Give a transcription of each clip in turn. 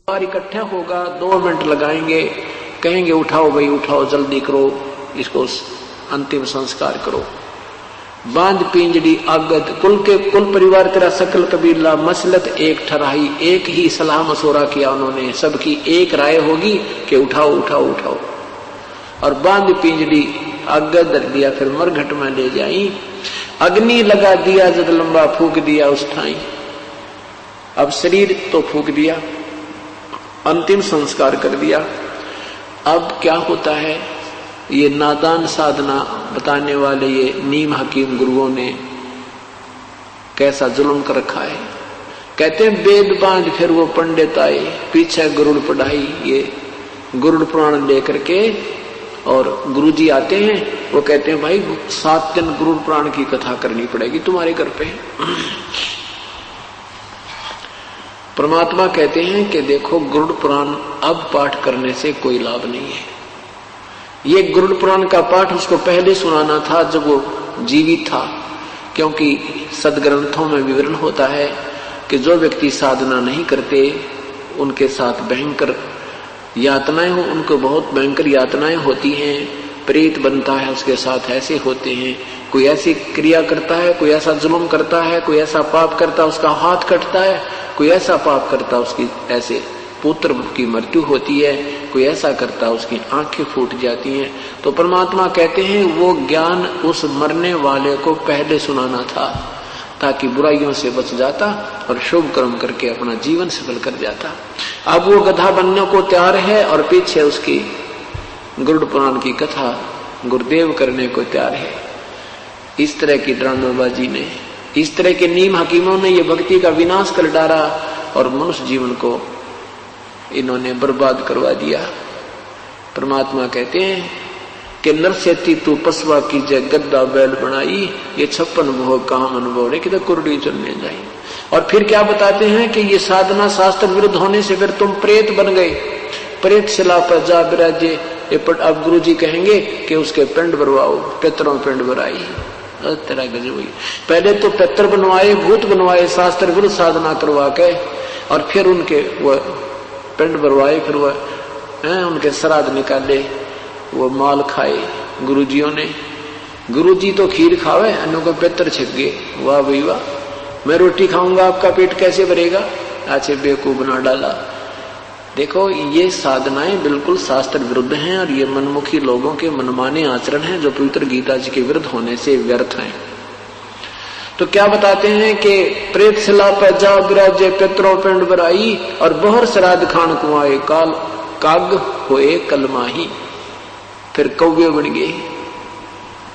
बार इकट्ठा होगा, 2 मिनट लगाएंगे, कहेंगे उठाओ भाई उठाओ, जल्दी करो, इसको अंतिम संस्कार करो। बांध पिंजड़ी आगत, कुल परिवार तेरा सकल कबीला मसलत एक ठराई, एक ही सलाह मशवरा किया उन्होंने, सबकी एक राय होगी कि उठाओ उठाओ उठाओ। और बांध पिंजड़ी आगत धर दिया, फिर मरघट में ले जाई, अग्नि लगा दिया, जद लंबा फूक दिया उस ठाई। अब शरीर तो फूक दिया, अंतिम संस्कार कर दिया। अब क्या होता है, ये नादान साधना बताने वाले ये नीम हकीम गुरुओं ने कैसा जुल्म कर रखा है। कहते हैं वेद बांध फिर वो पंडित आए, पीछे गरुड़ पढ़ाई, ये गरुड़ पुराण लेकर के, और गुरुजी आते हैं, वो कहते हैं भाई 7 दिन गरुड़ पुराण की कथा करनी पड़ेगी तुम्हारे घर पे। परमात्मा कहते हैं कि देखो गरुड़ पुराण अब पाठ करने से कोई लाभ नहीं है। ये गरुड़ पुराण का पाठ उसको पहले सुनाना था जब वो जीवित था, क्योंकि सदग्रंथों में विवरण होता है कि जो व्यक्ति साधना नहीं करते उनके साथ भयंकर यातनाएं हो, उनको बहुत भयंकर यातनाएं होती हैं, प्रेत बनता है उसके साथ, ऐसे होते हैं। कोई ऐसी क्रिया करता है, कोई ऐसा जुल्म करता है, कोई ऐसा पाप करता है उसका हाथ कटता है, कोई ऐसा पाप करता उसकी ऐसे पुत्र की मृत्यु होती है, कोई ऐसा करता उसकी आंखें फूट जाती हैं। तो परमात्मा कहते हैं वो ज्ञान उस मरने वाले को पहले सुनाना था, ताकि बुराइयों से बच जाता और शुभ कर्म करके अपना जीवन सफल कर जाता। अब वो गधा बनने को तैयार है और पीछे उसकी गरुड़ पुराण की कथा गुरुदेव करने को तैयार है। इस तरह की ड्रामेबाजी ने, इस तरह के नीम हकीमों ने ये भक्ति का विनाश कर डाला और मनुष्य जीवन को इन्होंने बर्बाद करवा दिया। परमात्मा कहते हैं कि नरसेती तू पसवा कीजे गद्दा बैल बनाई, ये 56 भोग काम अनुभव रे कि कुरडी चलने जाई। और फिर क्या बताते हैं कि ये साधना शास्त्र विरुद्ध होने से फिर तुम प्रेत बन गए, प्रेत शिला पर जा विराजे। अब गुरु जी कहेंगे कि उसके पिंड भरवाओ, पितरों पिंड भराई। तेरा गजब हुई, पहले तो पितर बनवाए, भूत बनवाए, शास्त्र विरुद्ध साधना करवा के, और फिर उनके वो पिंड भरवाए, फिर वह उनके श्राद्ध निकाले, वो माल खाए गुरुजियों ने। गुरुजी तो खीर खावे, अन्यों को पितर छिप गए। वाह भाई वाह, मैं रोटी खाऊंगा आपका पेट कैसे भरेगा, अच्छे बेवकूफ बना डाला। देखो ये साधनाएं बिल्कुल शास्त्र विरुद्ध हैं और ये मनमुखी लोगों के मनमाने आचरण हैं जो पवित्र गीता जी के विरुद्ध होने से व्यर्थ हैं। तो क्या बताते हैं कि प्रेत शिला पर जा विराजे, पितरों पिंड भराई, और बहर श्राद्ध खान कुआए, काल काग होए कलमाही। फिर कौवे बन गए।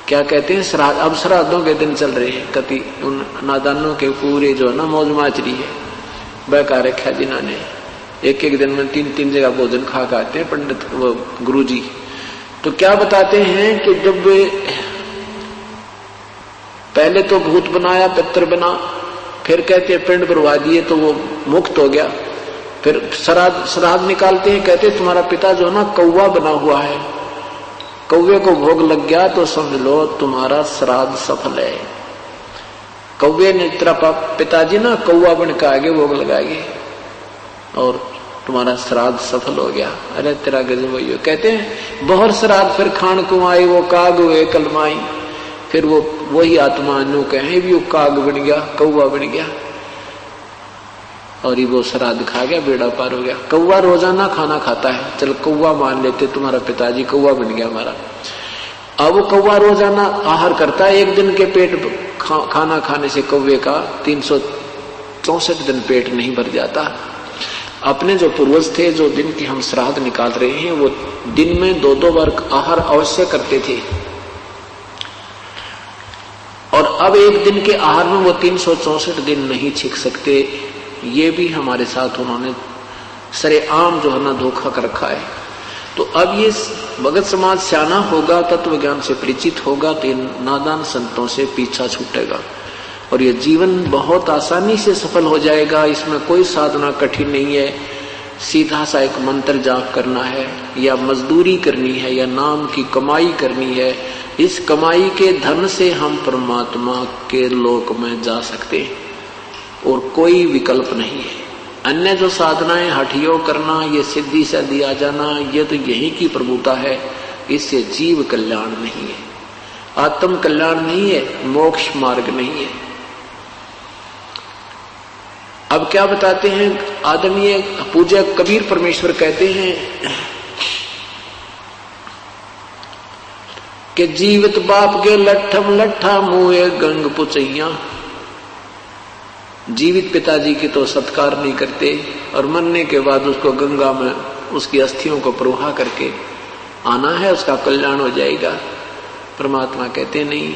क्या कहते हैं श्राद्ध, अब श्राद्धों के दिन चल रहे हैं, कति उन नादानों के पूरे जो है ना मौज माचरी है, बहका रखा जिन्होंने, एक एक दिन में 3-3 जगह भोजन खा खाते हैं पंडित वो गुरु जी। तो क्या बताते हैं कि जब पहले तो भूत बनाया, पितर बना, फिर कहते हैं पिंड भरवा दिए तो वो मुक्त हो गया। फिर श्राद्ध निकालते हैं, कहते तुम्हारा पिता जो है ना कौवा बना हुआ है, कौवे को भोग लग गया तो समझ लो तुम्हारा श्राद्ध सफल है। कौवे ने तेरा पिताजी ना कौवा बन के आगे भोग लगाएंगे और तुम्हारा श्राद्ध सफल हो गया। अरे तेरा गजब हुई। कहते हैं बहर श्राद्ध फिर खान कुमाई, वो काग हुए कलमाई। फिर वो वही आत्मा नु कहे भी वो काग बन गया, कौवा बन गया, और ये वो श्राद्ध खा गया, बेड़ा पार हो गया। कौवा रोजाना खाना खाता है, चल कौवा मान लेते, तुम्हारा पिताजी कौवा बन गया हमारा। अब वो कौवा रोजाना आहार करता है, एक दिन के पेट खाना खाने से कौवे का 364 दिन पेट नहीं भर जाता। अपने जो पूर्वज थे, जो दिन की हम श्राद्ध निकाल रहे हैं, वो दिन में 2-2 बार आहार अवश्य करते थे, और अब एक दिन के आहार में वो 364 दिन नहीं छिक सकते। ये भी हमारे साथ उन्होंने सरेआम जो है ना धोखा कर रखा है। तो अब ये भगत समाज सियाना होगा, तत्व ज्ञान से परिचित होगा, तो इन नादान संतों से पीछा छूटेगा और ये जीवन बहुत आसानी से सफल हो जाएगा। इसमें कोई साधना कठिन नहीं है, सीधा सा एक मंत्र जाप करना है, या मजदूरी करनी है, या नाम की कमाई करनी है। इस कमाई के धन से हम परमात्मा के लोक में जा सकते हैं और कोई विकल्प नहीं है। अन्य जो साधनाएं हठयोग करना, ये सिद्धि से दिया जाना, ये तो यही की प्रभुता है। इससे जीव कल्याण नहीं है, आत्म कल्याण नहीं है, मोक्ष मार्ग नहीं है। अब क्या बताते हैं आदरणीय पूज्य कबीर परमेश्वर कहते हैं कि जीवित बाप के लट्ठम लट्ठा मुए गंग पुचैया। जीवित पिताजी की तो सत्कार नहीं करते और मरने के बाद उसको गंगा में उसकी अस्थियों को प्रवाह करके आना है, उसका कल्याण हो जाएगा। परमात्मा कहते नहीं,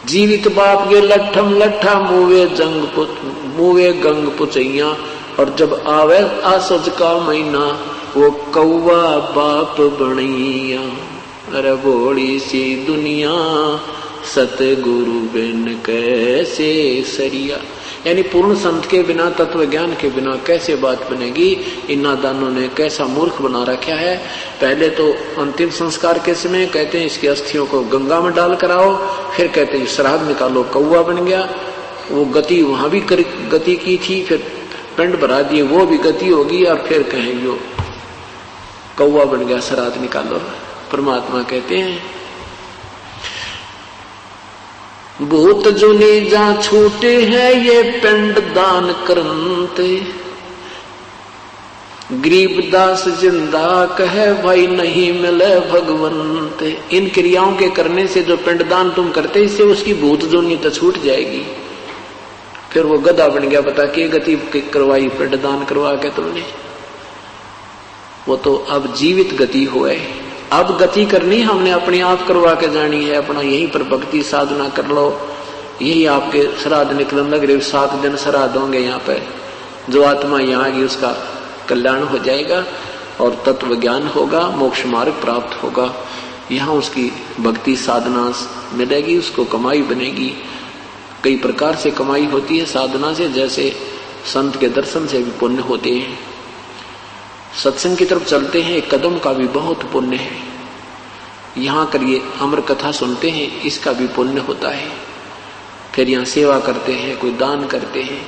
जीवित बाप के लट्ठम लट्ठा मुवे गंग पुचैया। और जब आवे आसज का महीना वो कौवा बाप बनैया। अरे बोड़ी सी दुनिया सतगुरु बिन कैसे सरिया। यानी पूर्ण संत के बिना, तत्व ज्ञान के बिना कैसे बात बनेगी। इन नादानों ने कैसा मूर्ख बना रखा है। पहले तो अंतिम संस्कार के समय कहते हैं इसकी अस्थियों को गंगा में डाल कर आओ, फिर कहते हैं श्राद्ध निकालो, कौवा बन गया। वो गति वहां भी गति की थी, फिर पिंड भरा दिए, वो भी गति होगी, और फिर कहेंगे कौवा बन गया, श्राद्ध निकालो। परमात्मा कहते हैं भूत जुनी जा छूटे हैं ये पिंड दान करते। गरीबदास जिंदा कहे भाई नहीं मिले भगवंत। इन क्रियाओं के करने से जो पिंडदान तुम करते, इससे उसकी भूत जुनी तो छूट जाएगी। फिर वो गधा बन गया, बता के गति करवाई पिंडदान करवा के तुमने। वो तो अब जीवित गति हुए। अब गति करनी हमने अपने आप करवा के जानी है। अपना यहीं पर भक्ति साधना कर लो, यही आपके श्राद्ध निकलन लग रहे। 7 दिन श्राद्ध होंगे यहाँ पे। जो आत्मा यहाँ आएगी उसका कल्याण हो जाएगा और तत्व ज्ञान होगा, मोक्ष मार्ग प्राप्त होगा। यहाँ उसकी भक्ति साधना मिलेगी, उसको कमाई बनेगी। कई प्रकार से कमाई होती है साधना से, जैसे संत के दर्शन से भी पुण्य होते हैं। सत्संग की तरफ चलते हैं, एक कदम का भी बहुत पुण्य है। यहाँ करिए अमर कथा सुनते हैं, इसका भी पुण्य होता है। फिर यहाँ सेवा करते हैं, कोई दान करते हैं,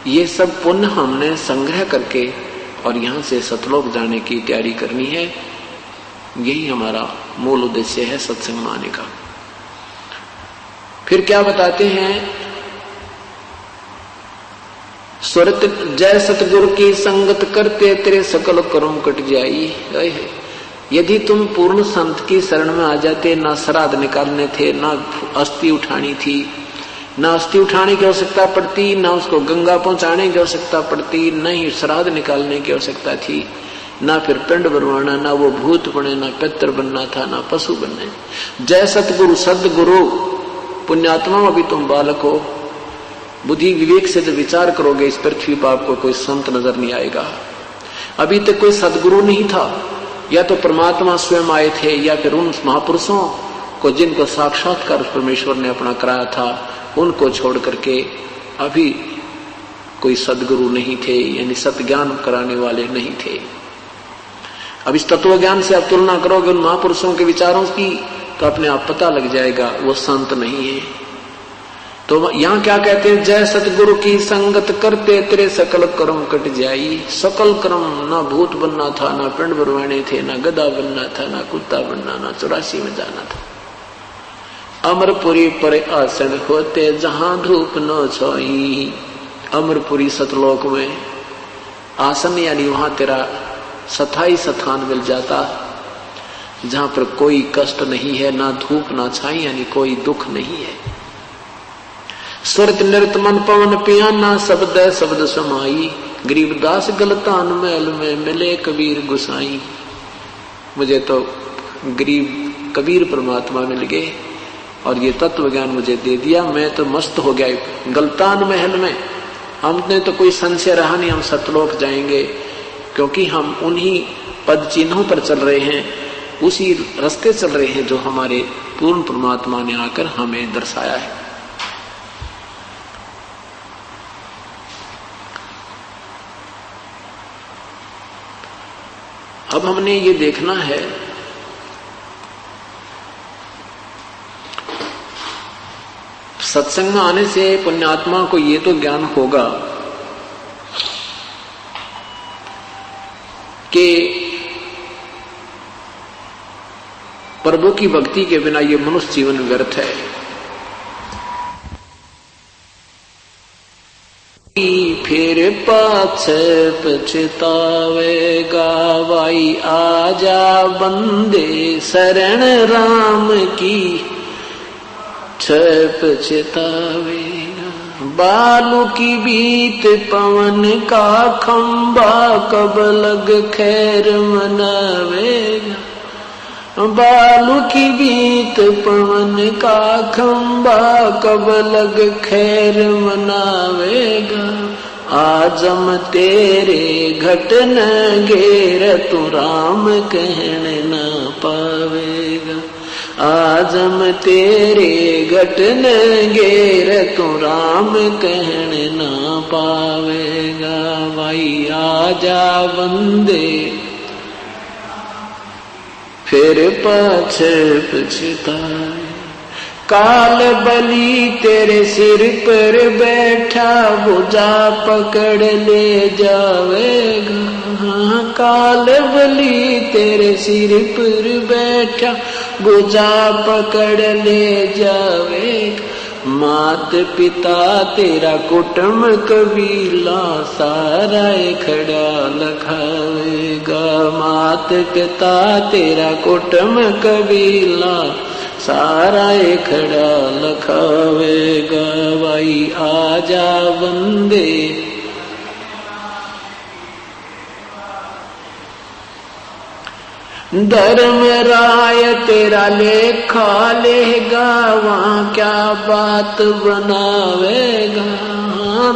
ये सब पुण्य हमने संग्रह करके और यहाँ से सतलोक जाने की तैयारी करनी है। यही हमारा मूल उद्देश्य है सत्संग में आने का। फिर क्या बताते हैं, स्वरत जय सतगुरु की संगत करते तेरे सकल कर्म कट जाई। यदि तुम पूर्ण संत की शरण में आ जाते, ना श्राद्ध निकालने थे, ना अस्थि उठानी थी, ना अस्थि उठाने की आवश्यकता पड़ती, ना उसको गंगा पहुंचाने की आवश्यकता पड़ती, न ही श्राद्ध निकालने की आवश्यकता थी, ना फिर पिंड बनवाना, ना वो भूत बने, ना पितर बनना था, ना पशु बनने। जय सतगुरु सदगुरु। पुण्यात्मा अभी तुम बालक हो, बुद्धि विवेक से जब विचार करोगे इस पृथ्वी पर आपको कोई संत नजर नहीं आएगा। अभी तक कोई सदगुरु नहीं था, या तो परमात्मा स्वयं आए थे, या फिर उन महापुरुषों को जिनको साक्षात्कार परमेश्वर ने अपना कराया था, उनको छोड़ करके अभी कोई सदगुरु नहीं थे, यानी सत ज्ञान कराने वाले नहीं थे। अब इस तत्व ज्ञान से आप तुलना करोगे उन महापुरुषों के विचारों की, तो अपने आप पता लग जाएगा वो संत नहीं है। तो यहाँ क्या कहते हैं, जय सतगुरु की संगत करते तेरे सकल कर्म कट जाई। सकल कर्म, ना भूत बनना था, ना पिंड भरवाने थे, ना गधा बनना था, ना कुत्ता बनना, ना 84 में जाना था। अमरपुरी पर आसन होते जहां धूप न छाई। अमरपुरी सतलोक में आसन, यानी वहां तेरा स्थाई स्थान मिल जाता, जहां पर कोई कष्ट नहीं है, ना धूप ना छाई, यानी कोई दुख नहीं है। सुरत नृत मन पवन पियाना, शब्द शब्द समाई। गरीबदास गलतान महल में मिले कबीर गुसाई। मुझे तो गरीब कबीर परमात्मा मिल गए और ये तत्व ज्ञान मुझे दे दिया, मैं तो मस्त हो गया गलतान महल में। हमने तो कोई संशय रहा नहीं, हम सतलोक जाएंगे, क्योंकि हम उन्हीं पद चिन्हों पर चल रहे हैं, उसी रास्ते चल रहे हैं जो हमारे पूर्ण परमात्मा ने आकर हमें दर्शाया है। अब हमने ये देखना है सत्संग में आने से पुण्यात्मा को ये तो ज्ञान होगा कि प्रभु की भक्ति के बिना ये मनुष्य जीवन व्यर्थ है। फिर पाछे पछतावेगा भाई, आजा बंदे शरण राम की, पछतावेगा। बालू की बीत पवन का खंबा, कब लग खैर मनावेगा। बालू की बीत पवन का खंबा, कब लग खैर मनावेगा। आजम तेरे घट न घेर, तू राम कहने न पावेगा। आजम तेरे घट न घेर, तू राम कहने न पावेगा। भाई आजा बंदे फिर पाछे पछताए। काल बलि तेरे सिर पर बैठा, भुजा पकड़ ले जावेगा। हाँ, काल बलि तेरे सिर पर बैठा, भुजा पकड़ ले जावेगा। मात पिता तेरा कुटुंब कबीला, सारा खड़ा लखावेगा। मात पिता तेरा कुटुंब कबीला, सारा खड़ा लखावेगा। भाई आजा बंदे धर्म राय तेरा लेखा लेगा, वहां क्या बात बनावेगा।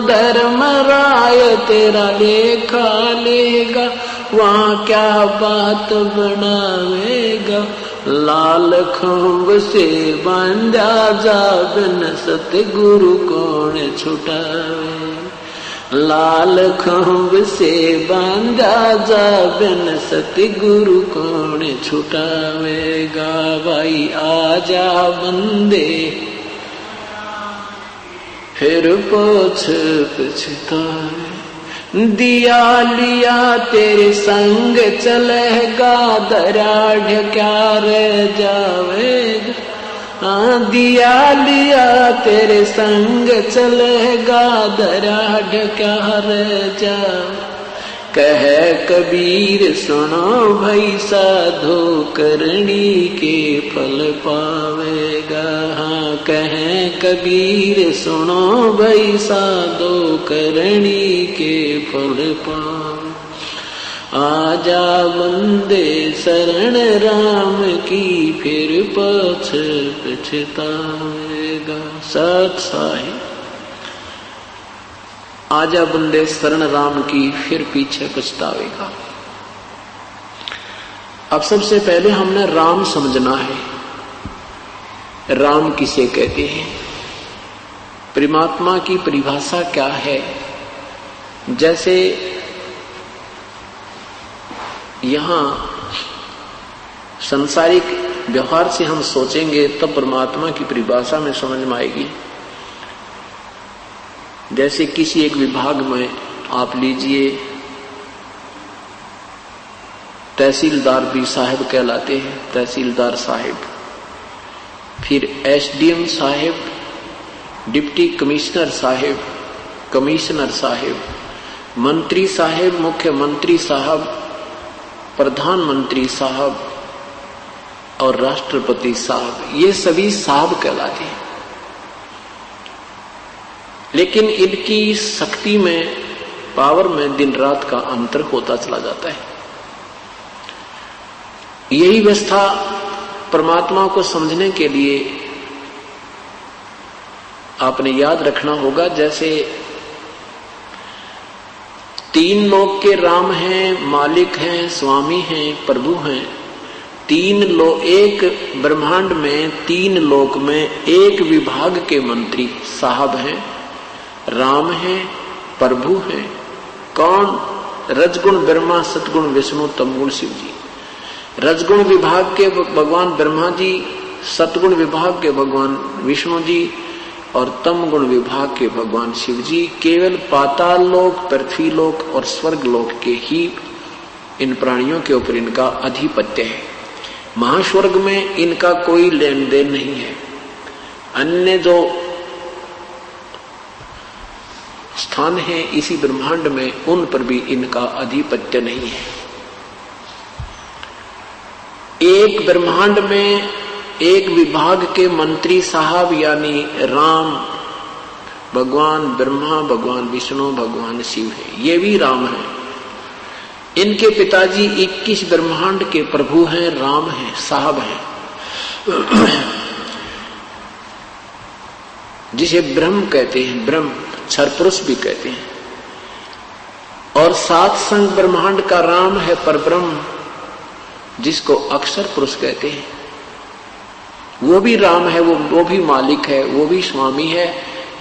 धर्म राय तेरा लेखा लेगा, वहां क्या बात बनावेगा। लाल खंभ से बांधा जाबन, सतगुरु कौन छुटावे। लाल खंभ से बांधा जाबन, सतगुरु कौन छुटावेगा। भाई आजा बंदे फिर पोछ पछतावे। दिया लिया तेरे संग चलेगा, दराढ़ क्या रह जावेगा। दिया लिया तेरे संग चलेगा, दराढ़ क्या रह जावे। कह कबीर सुनो भाई, साधो करनी के फल पावेगा। हाँ, कह कबीर सुनो भाई, साधो करनी के फल पावे। आजा बंदे शरण राम की, फिर पाछे पछतावेगा। सत साहिब आजा बंदे शरण राम की, फिर पीछे पछतावेगा। अब सबसे पहले हमने राम समझना है। राम किसे कहते हैं, परमात्मा की परिभाषा क्या है। जैसे यहां सांसारिक व्यवहार से हम सोचेंगे तब परमात्मा की परिभाषा में समझ में आएगी। जैसे किसी एक विभाग में आप लीजिए, तहसीलदार भी साहब कहलाते हैं, तहसीलदार साहब। फिर एसडीएम साहब, डिप्टी कमिश्नर साहब, कमिश्नर साहब, मंत्री साहब, मुख्यमंत्री साहब, प्रधानमंत्री साहब और राष्ट्रपति साहब। ये सभी साहब कहलाते हैं। लेकिन इनकी शक्ति में, पावर में दिन रात का अंतर होता चला जाता है। यही व्यवस्था परमात्मा को समझने के लिए आपने याद रखना होगा। जैसे तीन लोक के राम हैं, मालिक हैं, स्वामी हैं, प्रभु हैं। एक ब्रह्मांड में, तीन लोक में एक विभाग के मंत्री साहब हैं, राम हैं, प्रभु हैं। कौन? रजगुण ब्रह्मा, सतगुण विष्णु, तमगुण शिव जी। रजगुण विभाग के भगवान ब्रह्मा जी, सतगुण विभाग के भगवान विष्णु जी और तमगुण विभाग के भगवान शिव जी। केवल पाताल लोक, पृथ्वी लोक और स्वर्ग लोक के ही इन प्राणियों के ऊपर इनका अधिपत्य है। महास्वर्ग में इनका कोई लेन देन नहीं है। अन्य जो स्थान है इसी ब्रह्मांड में, उन पर भी इनका अधिपत्य नहीं है। एक ब्रह्मांड में एक विभाग के मंत्री साहब यानी राम, भगवान ब्रह्मा, भगवान विष्णु, भगवान शिव है, ये भी राम है। इनके पिताजी 21 ब्रह्मांड के प्रभु हैं, राम हैं, साहब हैं, जिसे ब्रह्म कहते हैं, ब्रह्म क्षर पुरुष भी कहते हैं। और 7 संग ब्रह्मांड का राम है परब्रह्म, जिसको अक्षर पुरुष कहते हैं। वो भी राम है, वो भी मालिक है, वो भी स्वामी है,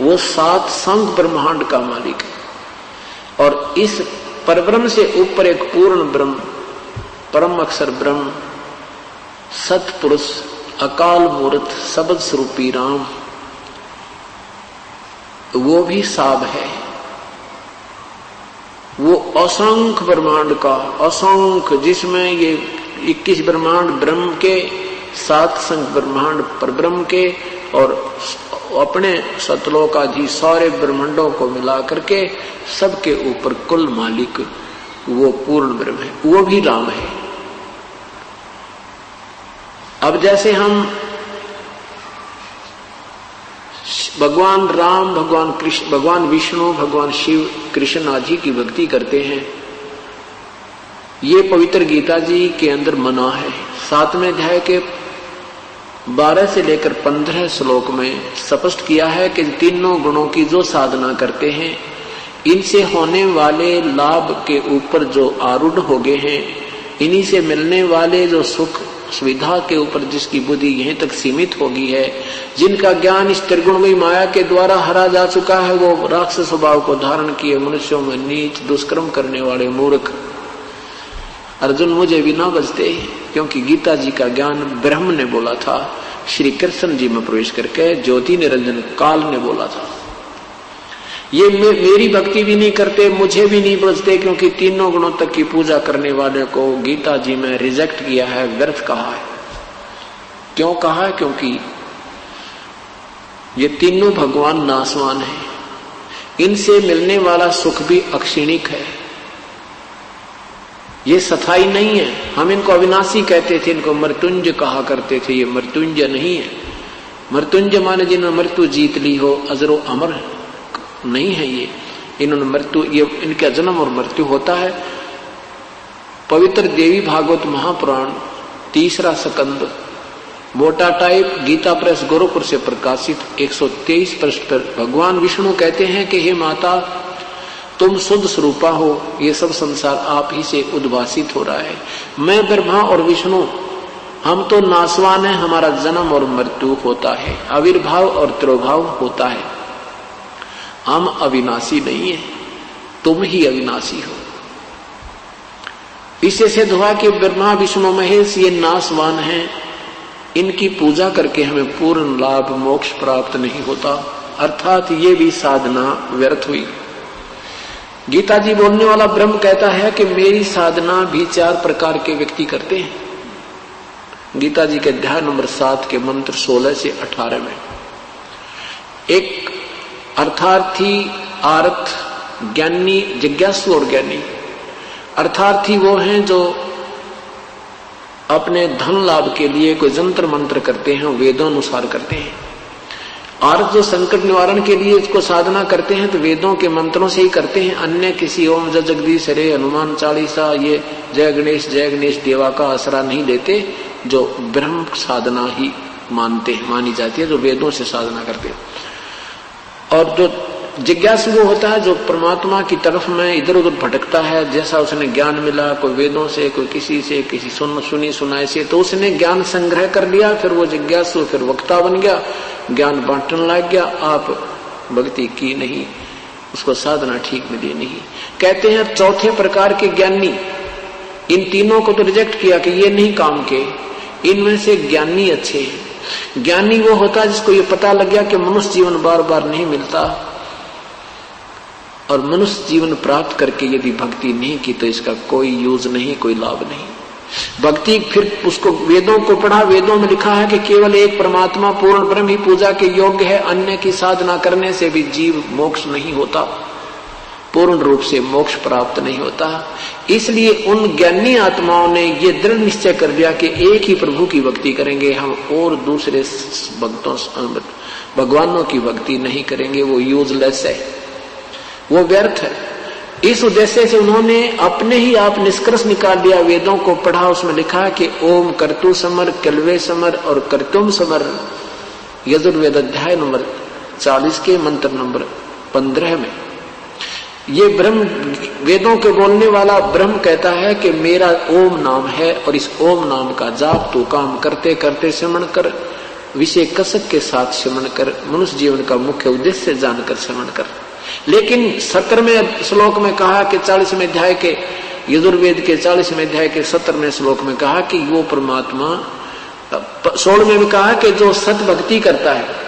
वो 7 संग ब्रह्मांड का मालिक है। और इस परब्रह्म से ऊपर एक पूर्ण ब्रह्म, परम अक्षर ब्रह्म, सतपुरुष, अकाल मूर्त, शब्द स्वरूपी राम, वो भी साब है। वो असंख्य ब्रह्मांड का, असंख्य, जिसमें ये 21 ब्रह्मांड ब्रह्म के, 7 संग ब्रह्मांड परब्रह्म के, और अपने सतलोकाधि सारे ब्रह्मांडों को मिला करके सबके ऊपर कुल मालिक वो पूर्ण ब्रह्म है, वो भी राम है। अब जैसे हम भगवान राम, भगवान कृष्ण, भगवान विष्णु, भगवान शिव, कृष्ण आदि की भक्ति करते हैं, ये पवित्र गीता जी के अंदर मना है। 7वें अध्याय के 12 से लेकर 15 श्लोक में स्पष्ट किया है कि तीनों गुणों की जो साधना करते हैं, इनसे होने वाले लाभ के ऊपर जो आरूढ़ हो गए हैं, इन्हीं से मिलने वाले जो सुख सुविधा के ऊपर जिसकी बुद्धि यहीं तक सीमित हो गई है, जिनका ज्ञान इस त्रिगुणमयी माया के द्वारा हरा जा चुका है, वो राक्षस स्वभाव को धारण किए मनुष्यों में नीच दुष्कर्म करने वाले मूर्ख अर्जुन मुझे भी ना बचते, क्योंकि गीता जी का ज्ञान ब्रह्म ने बोला था, श्री कृष्ण जी में प्रवेश करके ज्योति निरंजन काल ने बोला था। ये मेरी भक्ति भी नहीं करते, मुझे भी नहीं बचते, क्योंकि तीनों गुणों तक की पूजा करने वाले को गीता जी में रिजेक्ट किया है, व्यर्थ कहा है। क्यों कहा है? क्योंकि ये तीनों भगवान नाशवान है, इनसे मिलने वाला सुख भी अक्षीणिक है, ये सफाई नहीं है। हम इनको अविनाशी कहते थे, इनको मृत्युंजय कहा करते थे, ये मृत्युंजय नहीं है। मृत्युंजय माने जिन्होंने मृत्यु जीत ली हो, अजरो अमर नहीं है ये। इन्होंने मृत्यु, ये इनका जन्म और मृत्यु होता है। पवित्र देवी भागवत महापुराण 3रा स्कंद मोटा टाइप गीता प्रेस गोरखपुर से प्रकाशित 123 पृष्ठ पर भगवान विष्णु कहते हैं कि हे माता, तुम शुद्ध स्वरूपा हो, ये सब संसार आप ही से उद्भासित हो रहा है। मैं ब्रह्मा और विष्णु, हम तो नाशवान है, हमारा जन्म और मृत्यु होता है, आविर्भाव और तिरोभाव होता है, हम अविनाशी नहीं है, तुम ही अविनाशी हो। इससे सिद्ध हुआ कि ब्रह्मा विष्णु महेश ये नाशवान हैं, इनकी पूजा करके हमें पूर्ण लाभ मोक्ष प्राप्त नहीं होता, अर्थात ये भी साधना व्यर्थ हुई। गीता जी बोलने वाला ब्रह्म कहता है कि मेरी साधना भी 4 प्रकार के व्यक्ति करते हैं। गीता जी के अध्याय नंबर 7 के मंत्र 16 से 18 में एक अर्थार्थी, आर्थ, ज्ञानी, जिज्ञासु और ज्ञानी। अर्थार्थी वो हैं जो अपने धन लाभ के लिए कोई जंत्र मंत्र करते हैं, वेदानुसार करते हैं। आर्थ जो संकट निवारण के लिए इसको साधना करते हैं तो वेदों के मंत्रों से ही करते हैं, अन्य किसी ओम जय जगदीश हरे, हनुमान चालीसा, ये जय गणेश देवा का आसरा नहीं लेते, जो ब्रह्म साधना ही मानी जाती है, जो वेदों से साधना करते हैं। और जो जिज्ञासु वो होता है जो परमात्मा की तरफ में इधर उधर भटकता है, जैसा उसने ज्ञान मिला, कोई वेदों से, कोई किसी से, किसी सुनी सुनाई से, तो उसने ज्ञान संग्रह कर लिया, फिर वो जिज्ञासु फिर वक्ता बन गया, ज्ञान बांटने लग गया, आप भक्ति की नहीं, उसको साधना ठीक मिली नहीं। कहते हैं 4थे प्रकार के ज्ञानी, इन तीनों को तो रिजेक्ट किया कि ये नहीं काम के, इनमें से ज्ञानी अच्छे हैं। ज्ञानी वो होता है जिसको ये पता लग गया कि मनुष्य जीवन बार बार नहीं मिलता, और मनुष्य जीवन प्राप्त करके यदि भक्ति नहीं की तो इसका कोई यूज नहीं, कोई लाभ नहीं। भक्ति फिर उसको वेदों को पढ़ा, वेदों में लिखा है कि केवल एक परमात्मा पूर्ण ब्रह्म ही पूजा के योग्य है, अन्य की साधना करने से भी जीव मोक्ष नहीं होता, पूर्ण रूप से मोक्ष प्राप्त नहीं होता। इसलिए उन ज्ञानी आत्माओं ने ये दृढ़ निश्चय कर लिया कि एक ही प्रभु की भक्ति करेंगे हम, और दूसरे भक्तों भगवानों की भक्ति नहीं करेंगे, वो यूजलेस है, वो व्यर्थ है। इस उद्देश्य से उन्होंने अपने ही आप निष्कर्ष निकाल लिया, वेदों को पढ़ा, उसमें लिखा कि ओम कर्तु समर, कल्वे समर और कर्तुम समर, यजुर्वेद अध्याय नंबर 40 के मंत्र नंबर 15 में। ये ब्रह्म, वेदों के बोलने वाला ब्रह्म कहता है कि मेरा ओम नाम है और इस ओम नाम का जाप तू काम करते करते श्रवण कर, विषय कसक के साथ श्रवण कर, मनुष्य जीवन का मुख्य उद्देश्य जानकर श्रवण कर। लेकिन 17वें श्लोक में कहा कि 40वें अध्याय के, यजुर्वेद के 40वें अध्याय के 17वें श्लोक में कहा कि वो परमात्मा, 16वें में कहा कि जो सत भक्ति करता है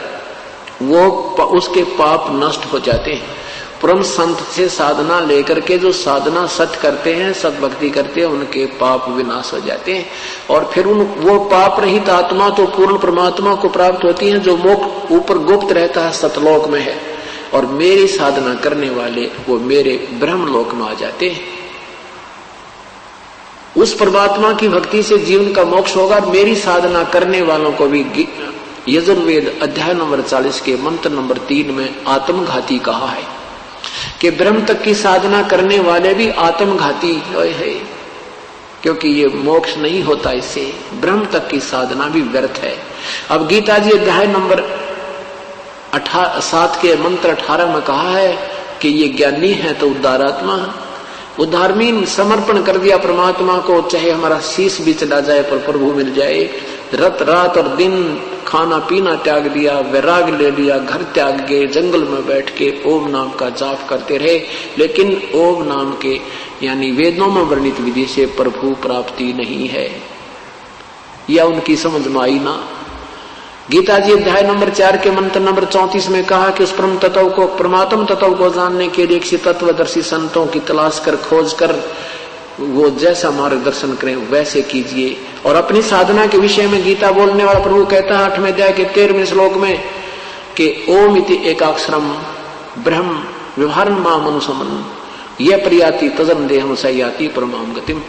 वो उसके पाप नष्ट हो जाते हैं। परम संत से साधना लेकर के जो साधना सत करते हैं, सत भक्ति करते हैं, उनके पाप विनाश हो जाते हैं और फिर वो पाप रहित आत्मा तो पूर्ण परमात्मा को प्राप्त होती है, जो मोक्ष ऊपर गुप्त रहता है, सतलोक में है, और मेरी साधना करने वाले वो मेरे ब्रह्मलोक में आ जाते हैं। उस परमात्मा की भक्ति से जीवन का मोक्ष होगा। मेरी साधना करने वालों को भी यजुर्वेद अध्याय नंबर 40 के मंत्र नंबर 3 में आत्मघाती कहा है कि ब्रह्म तक की साधना करने वाले भी आत्मघाती है, क्योंकि ये मोक्ष नहीं होता इससे, ब्रह्म तक की साधना भी व्यर्थ है। अब गीता जी अध्याय नंबर 7 के मंत्र 18 में कहा है कि ये ज्ञानी है तो उद्धारात्मा, उद्धारमीन समर्पण कर दिया परमात्मा को, चाहे हमारा शीश भी चला जाए पर प्रभु मिल जाए। रात और दिन खाना पीना त्याग दिया, वैराग ले लिया, घर त्याग गए, जंगल में बैठ के ओम नाम का जाप करते रहे, लेकिन ओम नाम के यानी वेदों में वर्णित विधि से प्रभु प्राप्ति नहीं है, या उनकी समझ में आई ना। गीता जी अध्याय नंबर 4 के मंत्र नंबर 34 में कहा कि उस परम तत्व को, परमात्म तत्व को जानने के लिए किसी तत्वदर्शी संतों की तलाश कर, खोज कर, वो जैसा मार्गदर्शन करें वैसे कीजिए। और अपनी साधना के विषय में गीता बोलने वाला प्रभु कहता है 8वें अध्याय के 13वें श्लोक में कि ओम इति एकाक्षरम ब्रह्म व्यवहारन माम अनुसमन ये प्रियाति तजन देहम सयाति परमाम गतिम।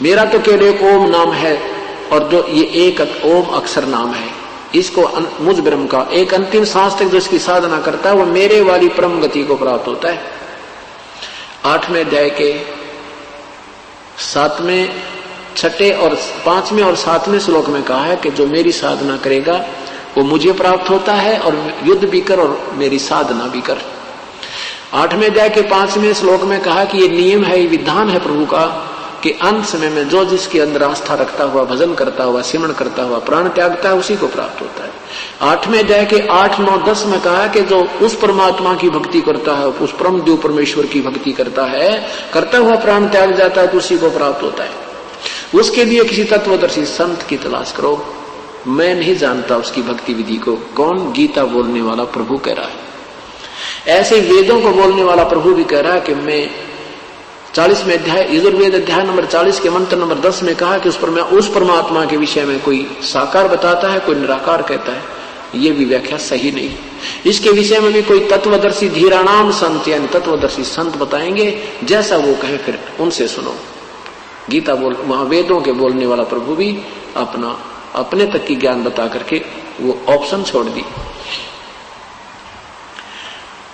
मेरा तो केवल एक ओम नाम है, और जो ये एक ओम अक्षर नाम है, इसको मुझ ब्रह्म का एक अंतिम सांस तक जो इसकी साधना करता है वो मेरे वाली परम गति को प्राप्त होता है। 8वें अध्याय के 7वें, 6ठे और 5वें और 7वें श्लोक में कहा है कि जो मेरी साधना करेगा वो मुझे प्राप्त होता है, और युद्ध भी कर और मेरी साधना भी कर। 8वें अध्याय के 5वें श्लोक में कहा कि ये नियम है, ये विधान है प्रभु का कि अंत समय में जो जिसके अंदर आस्था रखता हुआ, भजन करता हुआ, सिमरण करता हुआ प्राण त्यागता है, उसी को प्राप्त होता है। 8वें अध्याय के 8, 9, 10 में कहा कि जो उस परमात्मा की भक्ति करता है, उस परम देव परमेश्वर की भक्ति करता है, करता हुआ प्राण त्याग जाता है, तो उसी को प्राप्त होता है। उसके लिए किसी तत्वदर्शी संत की तलाश करो। मैं नहीं जानता उसकी भक्ति विधि को। कौन? गीता बोलने वाला प्रभु कह रहा है। ऐसे वेदों को बोलने वाला प्रभु भी कह रहा है कि मैं 40वें अध्याय, यजुर्वेद अध्याय नंबर 40 के मंत्र नंबर 10 में कहा कि उस परमात्मा के विषय में कोई साकार बताता है, कोई निराकार कहता है, ये भी व्याख्या सही नहीं। इसके विषय में भी कोई तत्वदर्शी धीराणाम संत यानी तत्वदर्शी संत बताएंगे, जैसा वो कहे फिर उनसे सुनो। गीता बोल, वहां वेदों के बोलने वाला प्रभु भी अपने तक की ज्ञान बता करके वो ऑप्शन छोड़ दी।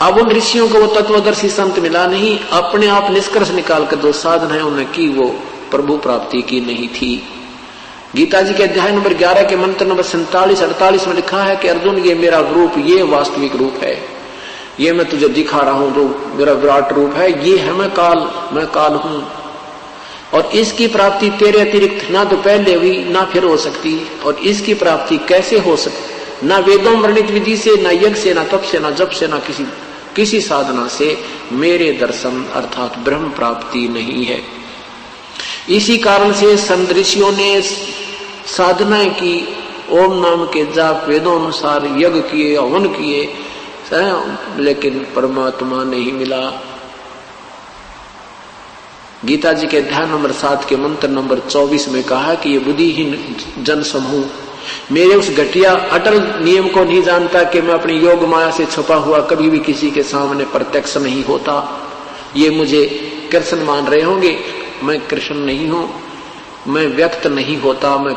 अब उन ऋषियों को वो तत्वदर्शी संत मिला नहीं, अपने आप निष्कर्ष निकाल कर जो साधनाएं उन्हें की वो प्रभु प्राप्ति की नहीं थी। गीता जी के अध्याय नंबर 11 के मंत्र नंबर 47-48 में लिखा है कि अर्जुन ये मेरा रूप, ये वास्तविक रूप है, ये मैं तुझे दिखा रहा हूं, जो मेरा विराट रूप है, ये है मैं काल हूं, और इसकी प्राप्ति तेरे अतिरिक्त ना तो पहले हुई ना फिर हो सकती, और इसकी प्राप्ति कैसे हो सकती? ना वेदों वर्णित विधि से, ना यज्ञ से, ना तप से, ना जप से, ना किसी साधना से मेरे दर्शन अर्थात ब्रह्म प्राप्ति नहीं है। इसी कारण से संत ऋषियों ने साधनाएं की, ओम नाम के जाप, वेदों अनुसार यज्ञ किए, हवन किए, लेकिन परमात्मा नहीं मिला। गीता जी के अध्याय नंबर 7 के मंत्र नंबर 24 में कहा कि ये बुद्धिहीन जन समूह मेरे उस घटिया अटल नियम को नहीं जानता कि मैं अपनी योग माया से छुपा हुआ कभी भी किसी के सामने प्रत्यक्ष नहीं होता। ये मुझे कृष्ण मान रहे होंगे, मैं कृष्ण नहीं हूं, मैं व्यक्त नहीं होता, मैं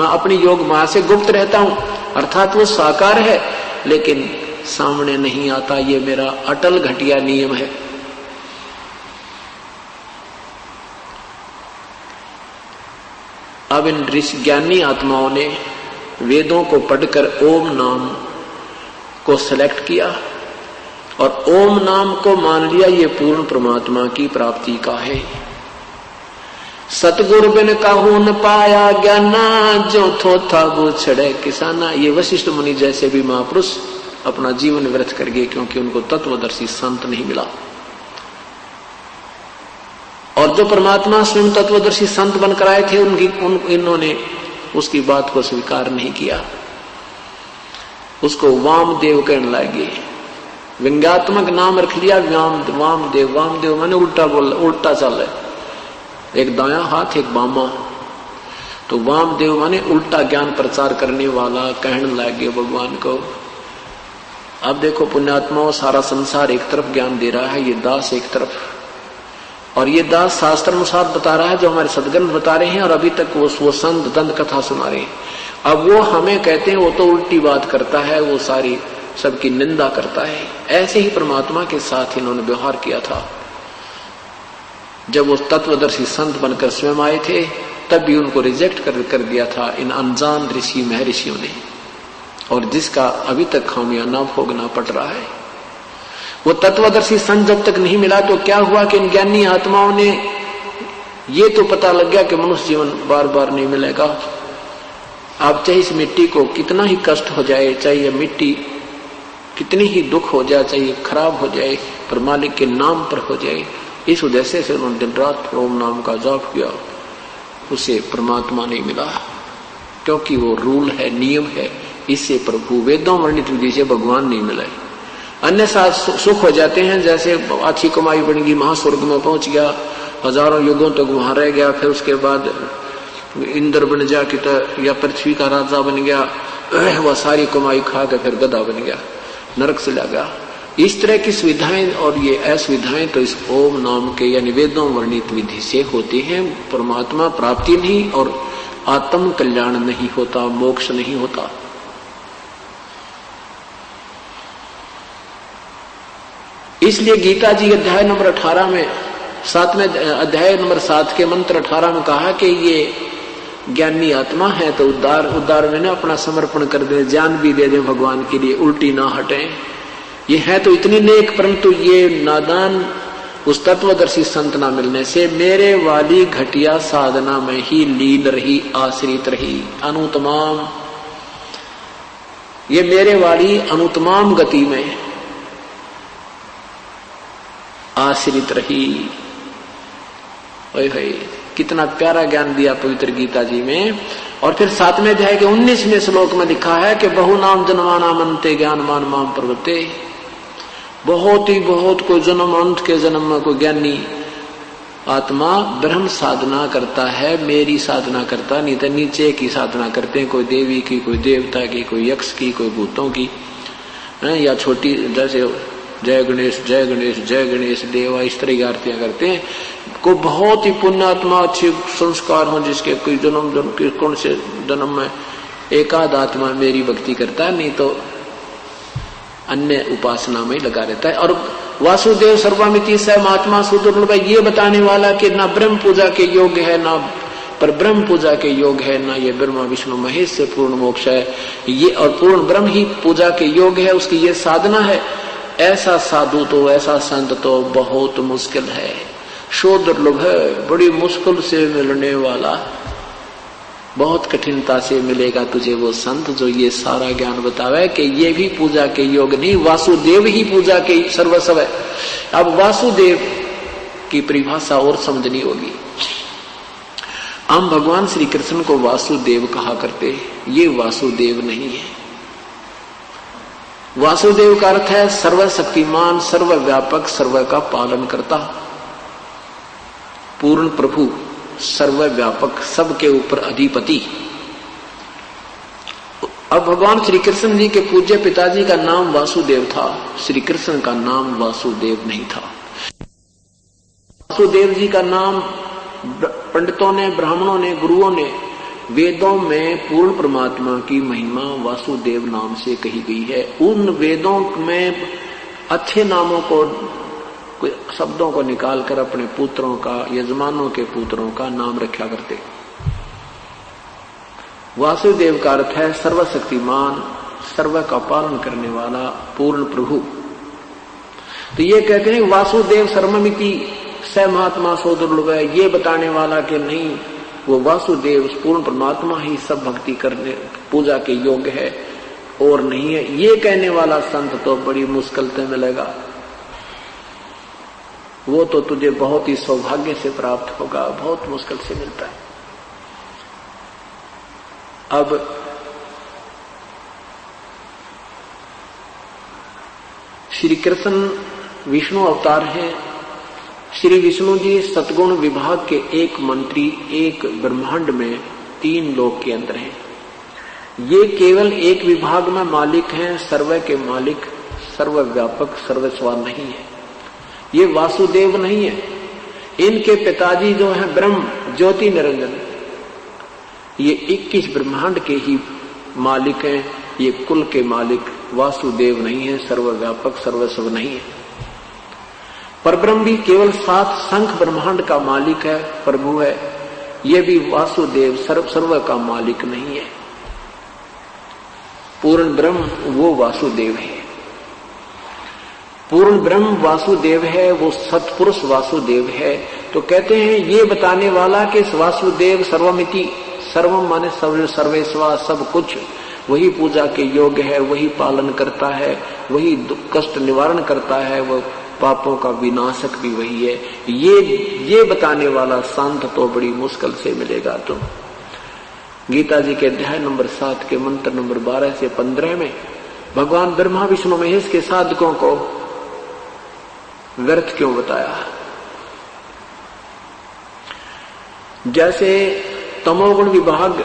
अपनी योग माया से गुप्त रहता हूं, अर्थात वो साकार है लेकिन सामने नहीं आता। ये मेरा अटल घटिया नियम है। अब इन ऋषि ज्ञानी आत्माओं ने वेदों को पढ़कर ओम नाम को सिलेक्ट किया और ओम नाम को मान लिया ये पूर्ण परमात्मा की प्राप्ति का है। सतगुरु बिन काहू न पाया ज्ञाना, जो थोथा वो छड़े किसाना। ये वशिष्ठ मुनि जैसे भी महापुरुष अपना जीवन व्यर्थ कर गए क्योंकि उनको तत्वदर्शी संत नहीं मिला। और जो परमात्मा स्वयं तत्वदर्शी संत बनकर आए थे इन्होंने उसकी बात को स्वीकार नहीं किया, उसको वामदेव कहने लगे। व्यंग्यात्मक नाम रख लिया वामदेव। वामदेव मैंने उल्टा बोल, उल्टा चल रहा है, एक दायां हाथ एक बामा। तो वामदेव माने उल्टा ज्ञान प्रचार करने वाला कहने लगे भगवान को। अब देखो पुण्यात्माओं, सारा संसार एक तरफ ज्ञान दे रहा है, ये दास एक तरफ, और ये दास शास्त्र अनुसार बता रहा है जो हमारे सदगुरु बता रहे हैं, और अभी तक वो संत दंत कथा सुना रहे हैं। अब वो हमें कहते हैं वो तो उल्टी बात करता है, वो सारी सबकी निंदा करता है। ऐसे ही परमात्मा के साथ इन्होंने व्यवहार किया था। जब वो तत्वदर्शी संत बनकर स्वयं आए थे तब भी उनको रिजेक्ट कर दिया था इन अनजान ऋषि महर्षियों ने, और जिसका अभी तक खामियाना भोगना पड़ रहा है। वो तत्वदर्शी संत जब तक नहीं मिला तो क्या हुआ कि इन ज्ञानी आत्माओं ने ये तो पता लग गया कि मनुष्य जीवन बार बार नहीं मिलेगा। आप चाहे इस मिट्टी को कितना ही कष्ट हो जाए, चाहे ये मिट्टी कितनी ही दुख हो जाए, चाहे खराब हो जाए, पर मालिक के नाम पर हो जाए। इस उद्देश्य से उन्होंने दिन रात ओम नाम का जाप किया, उसे परमात्मा नहीं मिला क्योंकि वो रूल है, नियम है। इससे प्रभु वेदों वर्णित विधि से भगवान नहीं मिले। अन्य साथ सुख हो जाते हैं, जैसे अच्छी कमाई बन गई, महास्वर्ग में पहुंच गया, हजारों युगों तक वहां रह गया, फिर उसके बाद इंद्र बन जा कि या पृथ्वी का राजा बन गया, वह सारी कमाई खा के फिर गधा बन गया, नरक से लगा। इस तरह की सुविधाएं और ये असुविधाएं तो इस ओम नाम के यानी वेदों वर्णित विधि से होती हैं। परमात्मा प्राप्ति नहीं और आत्म कल्याण नहीं होता, मोक्ष नहीं होता। इसलिए गीता जी अध्याय नंबर 18 में 7वें अध्याय नंबर 7 के मंत्र 18 में कहा कि ये ज्ञानी आत्मा है तो उद्धार में अपना समर्पण कर दे, जान भी दे दे भगवान के लिए, उल्टी ना हटे। ये है तो इतनी नेक, परंतु ये नादान उस तत्वदर्शी संत ना मिलने से मेरे वाली घटिया साधना में ही लीन रही, आश्रित रही, अनुतमाम, ये मेरे वाली अनुतमाम गति में आश्रित रही। ओए होए, कितना प्यारा ज्ञान दिया पवित्र गीता जी में। और फिर 7वें अध्याय के 19वें श्लोक में लिखा है कि बहु नाम जन्माना मनते ज्ञान मान माम प्रवृत्ते। बहुत कोई जन्म अंत के जन्म में कोई ज्ञानी आत्मा ब्रह्म साधना करता है, मेरी साधना करता नहीं तो नीचे की साधना करते हैं, कोई देवी की, कोई देवता की, कोई यक्ष की, कोई भूतों की, या छोटी जैसे जय गणेश जय गणेश जय गणेश देवा, इस तरह की आरतियां करते हैं। को बहुत ही पुण्यात्मा अच्छे संस्कार हो जिसके कोई जन्म के कौन से जन्म में एकाध आत्मा मेरी भक्ति करता है, नहीं तो अन्य उपासना में लगा रहता है। और वासुदेव सर्वमिति स महात्मा सुदुर्लभ, ये बताने वाला कि ना ब्रह्म पूजा के योग्य है, ना पर ब्रह्म पूजा के योग है, ना ये ब्रह्मा विष्णु महेश से पूर्ण मोक्ष है, ये और पूर्ण ब्रह्म ही पूजा के योग है, उसकी ये साधना है। ऐसा साधु तो, ऐसा संत तो बहुत मुश्किल है, शो दुर्लभ है, बड़ी मुश्किल से मिलने वाला, बहुत कठिनता से मिलेगा तुझे वो संत जो ये सारा ज्ञान बतावे कि ये भी पूजा के योग नहीं, वासुदेव ही पूजा के सर्वस्व है। अब वासुदेव की परिभाषा और समझनी होगी। हम भगवान श्री कृष्ण को वासुदेव कहा करते, ये वासुदेव नहीं है। वासुदेव का अर्थ है सर्वशक्तिमान, सर्वव्यापक, सर्व का पालन करता। पूर्ण प्रभु, सर्वव्यापक, सबके ऊपर अधिपति। अब भगवान श्री कृष्ण जी के पूज्य पिताजी का नाम वासुदेव था, श्री कृष्ण का नाम वासुदेव नहीं था। वासुदेव जी का नाम पंडितों ने, ब्राह्मणों ने, गुरुओं ने, वेदों में पूर्ण परमात्मा की महिमा वासुदेव नाम से कही गई है। उन वेदों में अच्छे नामों को, शब्दों को निकालकर अपने पुत्रों का, यजमानों के पुत्रों का नाम रखा करते। वासुदेव का अर्थ है सर्वशक्तिमान, सर्व का पालन करने वाला पूर्ण प्रभु। तो ये कहते हैं वासुदेव सर्वमिति स महात्मा सो दुर्लभ है, ये बताने वाला कि नहीं, वो वासुदेव पूर्ण परमात्मा ही सब भक्ति करने, पूजा के योग्य है और नहीं है, ये कहने वाला संत तो बड़ी मुश्किल से मिलेगा। वो तो तुझे बहुत ही सौभाग्य से प्राप्त होगा, बहुत मुश्किल से मिलता है। अब श्री कृष्ण विष्णु अवतार हैं। श्री विष्णु जी सतगुण विभाग के एक मंत्री, एक ब्रह्मांड में 3 लोक के अंदर हैं। ये केवल एक विभाग में मालिक हैं, सर्व के मालिक, सर्वव्यापक, सर्वस्वान नहीं है। ये वासुदेव नहीं है। इनके पिताजी जो है ब्रह्म ज्योति निरंजन, ये 21 ब्रह्मांड के ही मालिक हैं। ये कुल के मालिक वासुदेव नहीं है, सर्वव्यापक, सर्वस्व नहीं है। परब्रह्म भी केवल 7 संख ब्रह्मांड का मालिक है, प्रभु है। ये भी वासुदेव सर्व का मालिक नहीं है। पूर्ण ब्रह्म वो वासुदेव है। पूर्ण ब्रह्म वासुदेव है, वो सत्पुरुष वासुदेव है। तो कहते हैं ये बताने वाला कि वासुदेव सर्वमिति, सर्वम माने सर्वेस्वा, सब कुछ, वही पूजा के योग्य है, वही पालन करता है, वही कष्ट निवारण करता है, वो पापों का विनाशक भी वही है। ये बताने वाला संत तो बड़ी मुश्किल से मिलेगा। तो गीता जी के अध्याय नंबर 7 के मंत्र नंबर 12 से 15 में भगवान ब्रह्मा विष्णु महेश के साधकों को व्यर्थ क्यों बताया। जैसे तमोगुण विभाग,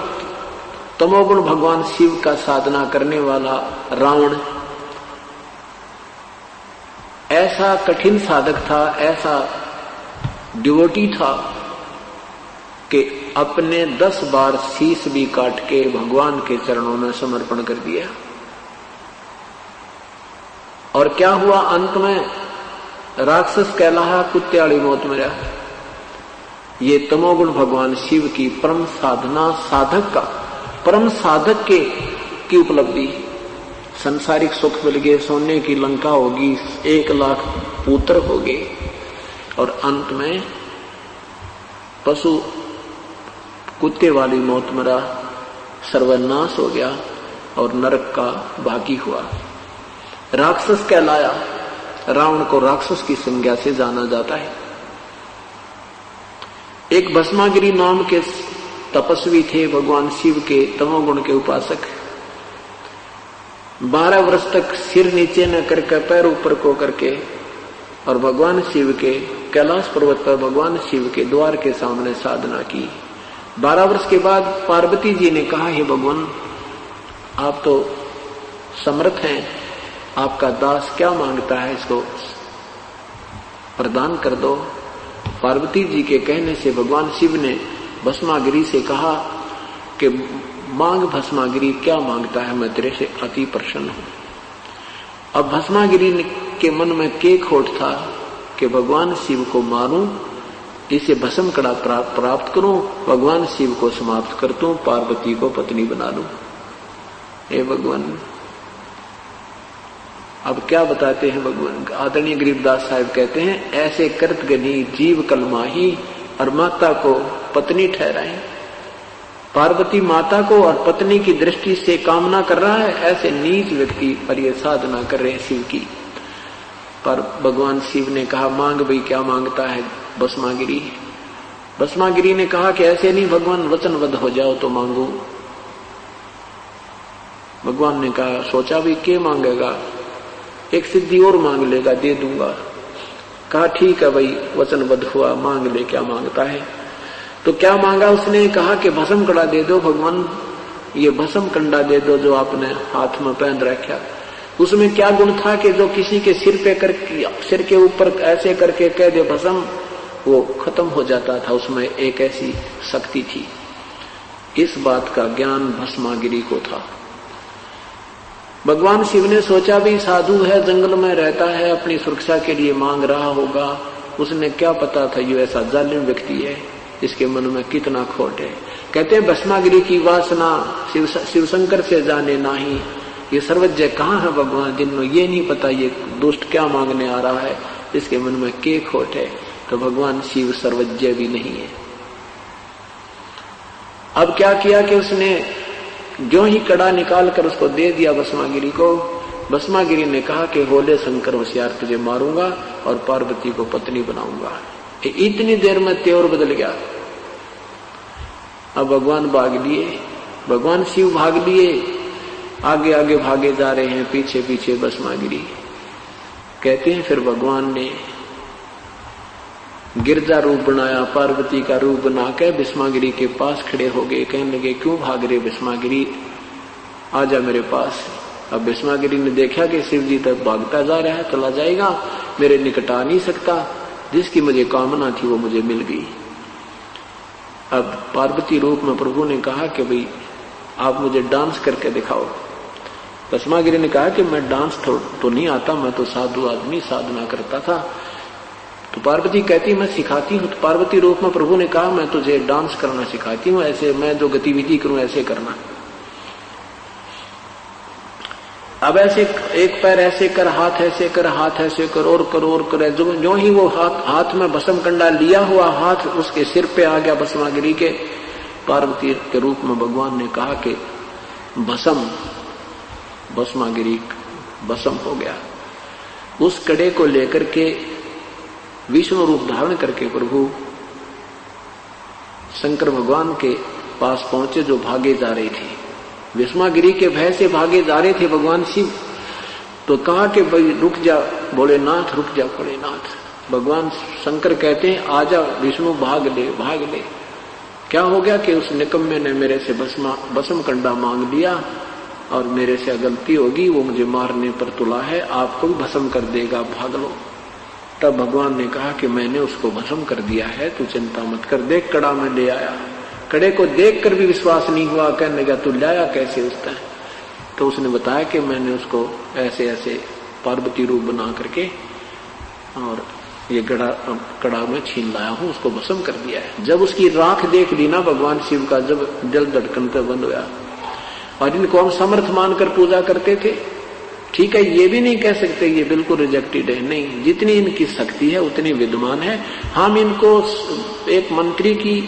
तमोगुण भगवान शिव का साधना करने वाला रावण ऐसा कठिन साधक था, ऐसा डिवोटी था कि अपने 10 बार शीश भी काट के भगवान के चरणों में समर्पण कर दिया। और क्या हुआ अंत में? राक्षस कहलाया, कुत्ते वाली मौत मरा। ये तमोगुण भगवान शिव की परम साधना, साधक का, परम साधक की उपलब्धि। संसारिक सुख मिल गए, सोने की लंका होगी, 1 लाख पुत्र हो गए, और अंत में पशु कुत्ते वाली मौत मरा, सर्वनाश हो गया और नरक का भागी हुआ। राक्षस कहलाया। रावण को राक्षस की संज्ञा से जाना जाता है। एक भस्मागिरी नाम के तपस्वी थे, भगवान शिव के तमोगुण के उपासक। 12 वर्ष तक सिर नीचे न करके पैर ऊपर को करके और भगवान शिव के कैलाश पर्वत पर भगवान शिव के द्वार के सामने साधना की। 12 वर्ष के बाद पार्वती जी ने कहा, हे भगवान, आप तो समर्थ हैं, आपका दास क्या मांगता है, इसको प्रदान कर दो। पार्वती जी के कहने से भगवान शिव ने भस्मागिरी से कहा कि मांग भस्मागिरी, क्या मांगता है, मैं तेरे से अति प्रसन्न हूं। अब भस्मागिरी के मन में के खोट था कि भगवान शिव को मारूं, इसे भस्म कड़ा प्राप्त करूं, भगवान शिव को समाप्त कर दूं, पार्वती को पत्नी बना लूं। हे भगवान, अब क्या बताते हैं भगवान? आदरणीय गरीबदास साहब कहते हैं, ऐसे कृतघ्नी जीव कलमाही और माता को पत्नी ठहराए। पार्वती माता को और पत्नी की दृष्टि से कामना कर रहा है, ऐसे नीच व्यक्ति पर यह साधना कर रहे हैं शिव की। पर भगवान शिव ने कहा, मांग भाई, क्या मांगता है भस्मागिरी? भस्मागिरी ने कहा कि ऐसे नहीं भगवान, वचनबद्ध हो जाओ तो मांगो। भगवान ने कहा, सोचा भी क्या मांगेगा, एक सिद्धि और मांग लेगा, दे दूंगा। कहा ठीक है भाई, वचनबद्ध हुआ, मांग ले क्या मांगता है। तो क्या मांगा उसने, कहा कि भस्म कड़ा दे दो भगवान, ये भस्म कंडा दे दो जो आपने हाथ में पहन रखा। उसमें क्या गुण था कि जो किसी के सिर पे करके, सिर के ऊपर ऐसे करके कह दे भस्म, वो खत्म हो जाता था। उसमें एक ऐसी शक्ति थी। इस बात का ज्ञान भस्मागिरी को था। भगवान शिव ने सोचा भी साधु है, जंगल में रहता है, अपनी सुरक्षा के लिए मांग रहा होगा। उसने क्या पता था ये ऐसा जालिम व्यक्ति है, इसके मन में कितना खोट है। कहते हैं भस्मागिरी की वासना शिव शंकर से जाने नहीं। ये सर्वज्ञ कहाँ है भगवान, जिन्होंने ये नहीं पता ये दुष्ट क्या मांगने आ रहा है, इसके मन में के खोट है। तो भगवान शिव सर्वज्ञ भी नहीं है। अब क्या किया कि उसने जो ही कड़ा निकाल कर उसको दे दिया भस्मागिरी को। भस्मागिरी ने कहा कि होले शंकर होशियार, तुझे मारूंगा और पार्वती को पत्नी बनाऊंगा। इतनी देर में त्योर बदल गया। अब भगवान भाग लिए, भगवान शिव भाग लिए, आगे आगे भागे जा रहे हैं, पीछे पीछे भस्मागिरी। कहते हैं फिर भगवान ने गिरजा रूप बनाया, पार्वती का रूप बना के भस्मागिरी के पास खड़े हो गए। कहने लगे क्यों भाग रहे भस्मागिरी, आजा मेरे पास। अब भस्मागिरी ने देखा कि शिव जी तक भागता जा रहा है, चला जाएगा, मेरे निकट आ नहीं सकता। जिसकी मुझे कामना थी वो मुझे मिल गई। अब पार्वती रूप में प्रभु ने कहा कि भाई आप मुझे डांस करके दिखाओ। भस्मागिरी ने कहा कि मैं डांस तो नहीं आता, मैं तो साधु आदमी, साधना करता था। तो पार्वती कहती मैं सिखाती हूँ। तो पार्वती रूप में प्रभु ने कहा मैं तुझे डांस करना सिखाती हूँ, ऐसे मैं जो गतिविधि करूं ऐसे करना। अब ऐसे एक पैर ऐसे कर, हाथ ऐसे कर, हाथ ऐसे कर, और कर और कर। जो ही वो हाथ में भस्म कंडा लिया हुआ हाथ उसके सिर पे आ गया भस्मागिरी के। पार्वती के रूप में भगवान ने कहा कि भस्मागिरी भस्म हो गया। उस कड़े को लेकर के विष्णु रूप धारण करके प्रभु शंकर भगवान के पास पहुंचे जो भागे जा रहे थे। भस्मागिरी के भय से भागे जा रहे थे भगवान शिव। तो कहा कि भाई रुक जा भोलेनाथ, रुक जा भोलेनाथ। भगवान शंकर कहते हैं आजा विष्णु, भाग ले भाग ले। क्या हो गया कि उस निकम्मे ने मेरे से भस्म कंडा मांग लिया और मेरे से गलती होगी, वो मुझे मारने पर तुला है, आपको भी भस्म कर देगा, भाग लो। तब भगवान ने कहा कि मैंने उसको भस्म कर दिया है, तू चिंता मत कर। देख कड़ा में ले आया। कड़े को देखकर भी विश्वास नहीं हुआ, कहने लगा तू लाया कैसे उसका। तो उसने बताया कि मैंने उसको ऐसे ऐसे पार्वती रूप बना करके और ये कड़ा में छीन लाया हूं, उसको भस्म कर दिया है। जब उसकी राख देख ली ना भगवान शिव का, जब जल धड़कन पे बंद हुआ। और इनको हम समर्थ मानकर पूजा करते थे। ठीक है, ये भी नहीं कह सकते ये बिल्कुल रिजेक्टेड है, नहीं, जितनी इनकी शक्ति है उतनी विद्यमान है। हम इनको एक मंत्री की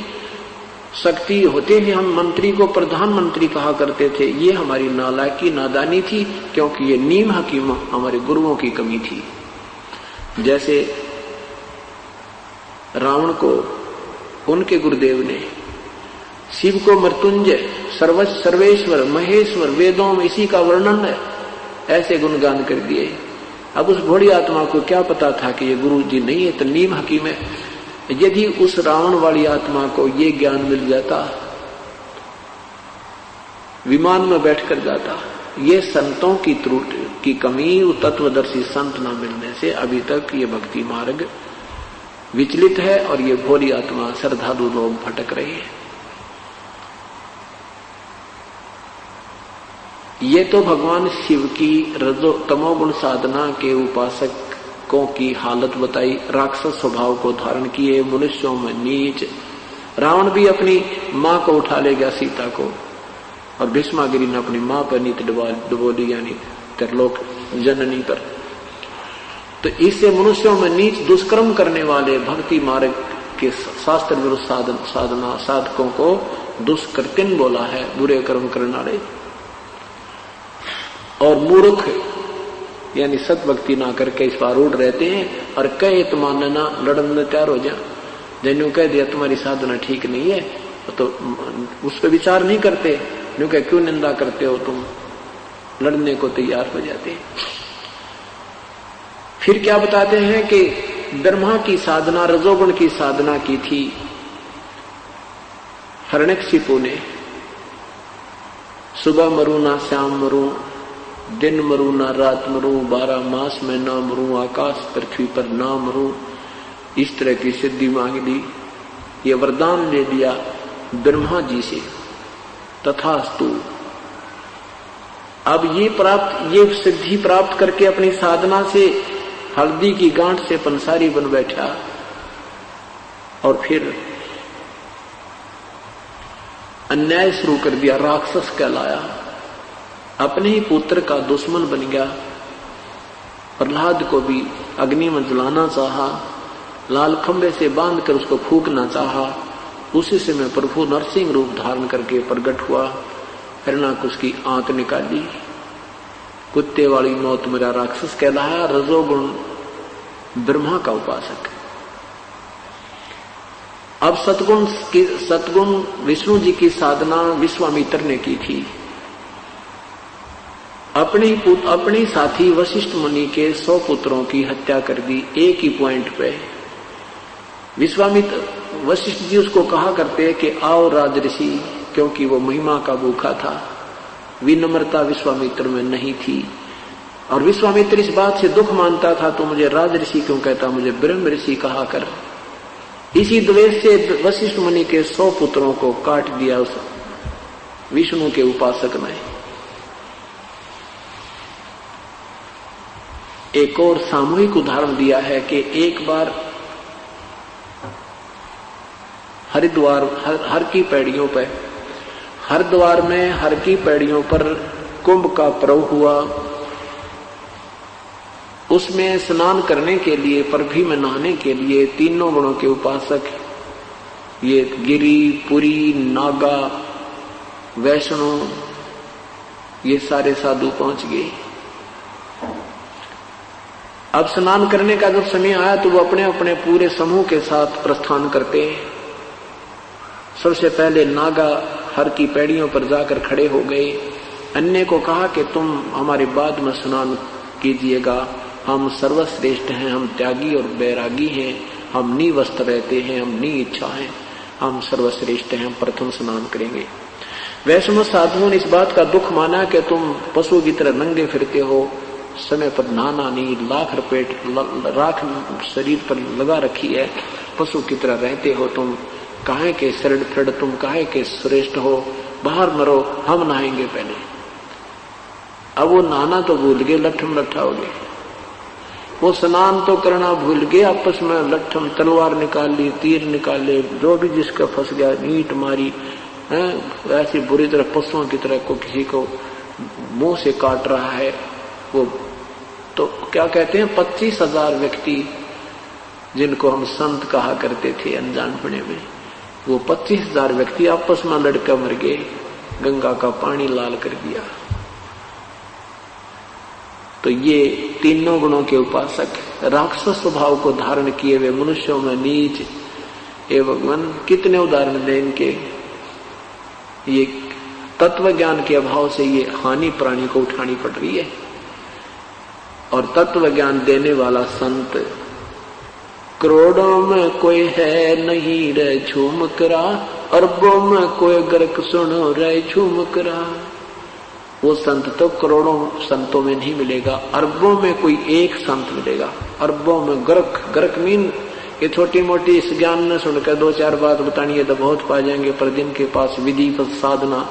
शक्ति होते ही हम मंत्री को प्रधानमंत्री कहा करते थे। ये हमारी नालायकी नादानी थी, क्योंकि ये नीम हकीम हमारे गुरुओं की कमी थी। जैसे रावण को उनके गुरुदेव ने शिव को मृत्युंजय, सर्वेश्वर, महेश्वर, वेदों में इसी का वर्णन है, ऐसे गुणगान कर दिए। अब उस भोली आत्मा को क्या पता था कि ये गुरु जी नहीं है, तो नीम हकीम है। यदि उस रावण वाली आत्मा को ये ज्ञान मिल जाता, विमान में बैठकर जाता। ये संतों की त्रुटि की कमी, तत्वदर्शी संत न मिलने से अभी तक ये भक्ति मार्ग विचलित है और ये भोली आत्मा श्रद्धालु लोग भटक रहे हैं। ये तो भगवान शिव की रजो तमोगुण साधना के उपासकों की हालत बताई। राक्षस स्वभाव को धारण किए, मनुष्यों में नीच। रावण भी अपनी मां को उठा ले गया, सीता को, और भस्मागिरी ने अपनी मां पर नीत डुबो दी, यानी त्रिलोक जननी पर। तो इससे मनुष्यों में नीच दुष्कर्म करने वाले भक्ति मार्ग के शास्त्र विरुद्ध साधना साधकों को दुष्कृतिन बोला है, बुरे कर्म करने वाले। और मूर्ख यानी सतभक्ति ना करके इस पर रूढ़ रहते हैं और कहे तो मानना लड़न तैयार हो जा। जिन्होंने कह दिया तुम्हारी साधना ठीक नहीं है तो उस पर विचार नहीं करते, क्यों निंदा करते हो, तुम लड़ने को तैयार हो जाते हैं। फिर क्या बताते हैं कि ब्रह्मा की साधना, रजोगुण की साधना की थी हिरण्यकशिपु ने। सुबह मरूं ना शाम मरूं, दिन मरूं ना रात मरूं, 12 मास में ना मरूं, आकाश पृथ्वी पर ना मरूं, इस तरह की सिद्धि मांग ली। ये वरदान ले लिया ब्रह्मा जी से, तथास्तु। अब ये सिद्धि प्राप्त करके अपनी साधना से हल्दी की गांठ से पंसारी बन बैठा और फिर अन्याय शुरू कर दिया, राक्षस कहलाया, अपने ही पुत्र का दुश्मन बन गया। प्रहलाद को भी अग्नि में जलाना चाहा, लाल खंबे से बांधकर उसको फूंकना चाहा। उसी समय प्रभु नरसिंह रूप धारण करके प्रकट हुआ, हिरण्याकुश की आंत निकाली। कुत्ते वाली मौत मेरा राक्षस कहलाया, रजोगुण ब्रह्मा का उपासक। अब सतगुण विष्णु जी की साधना विश्वामित्र ने की थी। अपने साथी वशिष्ठ मुनि के 100 पुत्रों की हत्या कर दी एक ही पॉइंट पे। वशिष्ठ जी उसको कहा करते कि आओ राजऋषि, क्योंकि वो महिमा का भूखा था, विनम्रता विश्वामित्र में नहीं थी। और विश्वामित्र इस बात से दुख मानता था, तो मुझे राजऋषि क्यों कहता, मुझे ब्रह्म ऋषि कहा कर। इसी द्वेष से वशिष्ठ मुनि के 100 पुत्रों को काट दिया उस विष्णु के उपासक ने। एक और सामूहिक उदाहरण दिया है कि एक बार हरिद्वार हर की पैड़ियों पर, हरिद्वार में हर की पैड़ियों पर कुंभ का पर्व हुआ। उसमें स्नान करने के लिए, परभी में नहाने के लिए तीनों गुणों के उपासक, ये गिरी, पुरी, नागा, वैष्णो, ये सारे साधु पहुंच गए। अब स्नान करने का जब समय आया तो वो अपने अपने पूरे समूह के साथ प्रस्थान करते हैं। सबसे पहले नागा हर की पैड़ियों पर जाकर खड़े हो गए। अन्य को कहा कि तुम हमारे बाद में स्नान कीजिएगा, हम सर्वश्रेष्ठ हैं, हम त्यागी और बैरागी हैं, हम निवस्त्र रहते हैं, हम नि इच्छा हैं, हम सर्वश्रेष्ठ हैं, हम प्रथम स्नान करेंगे। वैष्णव साधुओं ने इस बात का दुख माना कि तुम पशु की तरह नंगे फिरते हो, समय पर नहाना नहीं, राख शरीर पर लगा रखी है, पशु की तरह रहते हो, तुम काहे के शरण फिर, तुम काहे के श्रेष्ठ हो, बाहर मरो, हम नहाएंगे पहले। अब वो नहाना तो भूल गए, लट्ठम लट्ठा हो गए। वो स्नान तो करना भूल गए, आपस में लट्ठम, तलवार निकाल ली, तीर निकाले, जो भी जिसका फंस गया ईंट मारी, ऐसी बुरी तरह पशुओं की तरह को किसी को मुंह से काट रहा है। वो तो क्या कहते हैं, 25,000 व्यक्ति जिनको हम संत कहा करते थे अनजानपने में, वो 25,000 व्यक्ति आपस में लड़कर मर गए, गंगा का पानी लाल कर दिया। तो ये तीनों गुणों के उपासक, राक्षस स्वभाव को धारण किए हुए मनुष्यों में नीच एवं कितने उदाहरण दें इनके। ये तत्व ज्ञान के अभाव से ये हानि प्राणी को उठानी पड़ रही है। और तत्व ज्ञान देने वाला संत, करोड़ों में कोई है नहीं रे झूम करा, अरबों में कोई गर्क सुनो रे झूम करा। वो संत तो करोड़ों संतों में नहीं मिलेगा, अरबों में कोई एक संत मिलेगा। अरबों में गर्क मीन ये छोटी मोटी इस ज्ञान न सुनकर 2-4 बात बतानी है तो बहुत पा जाएंगे, पर जिनके पास विधि साधना,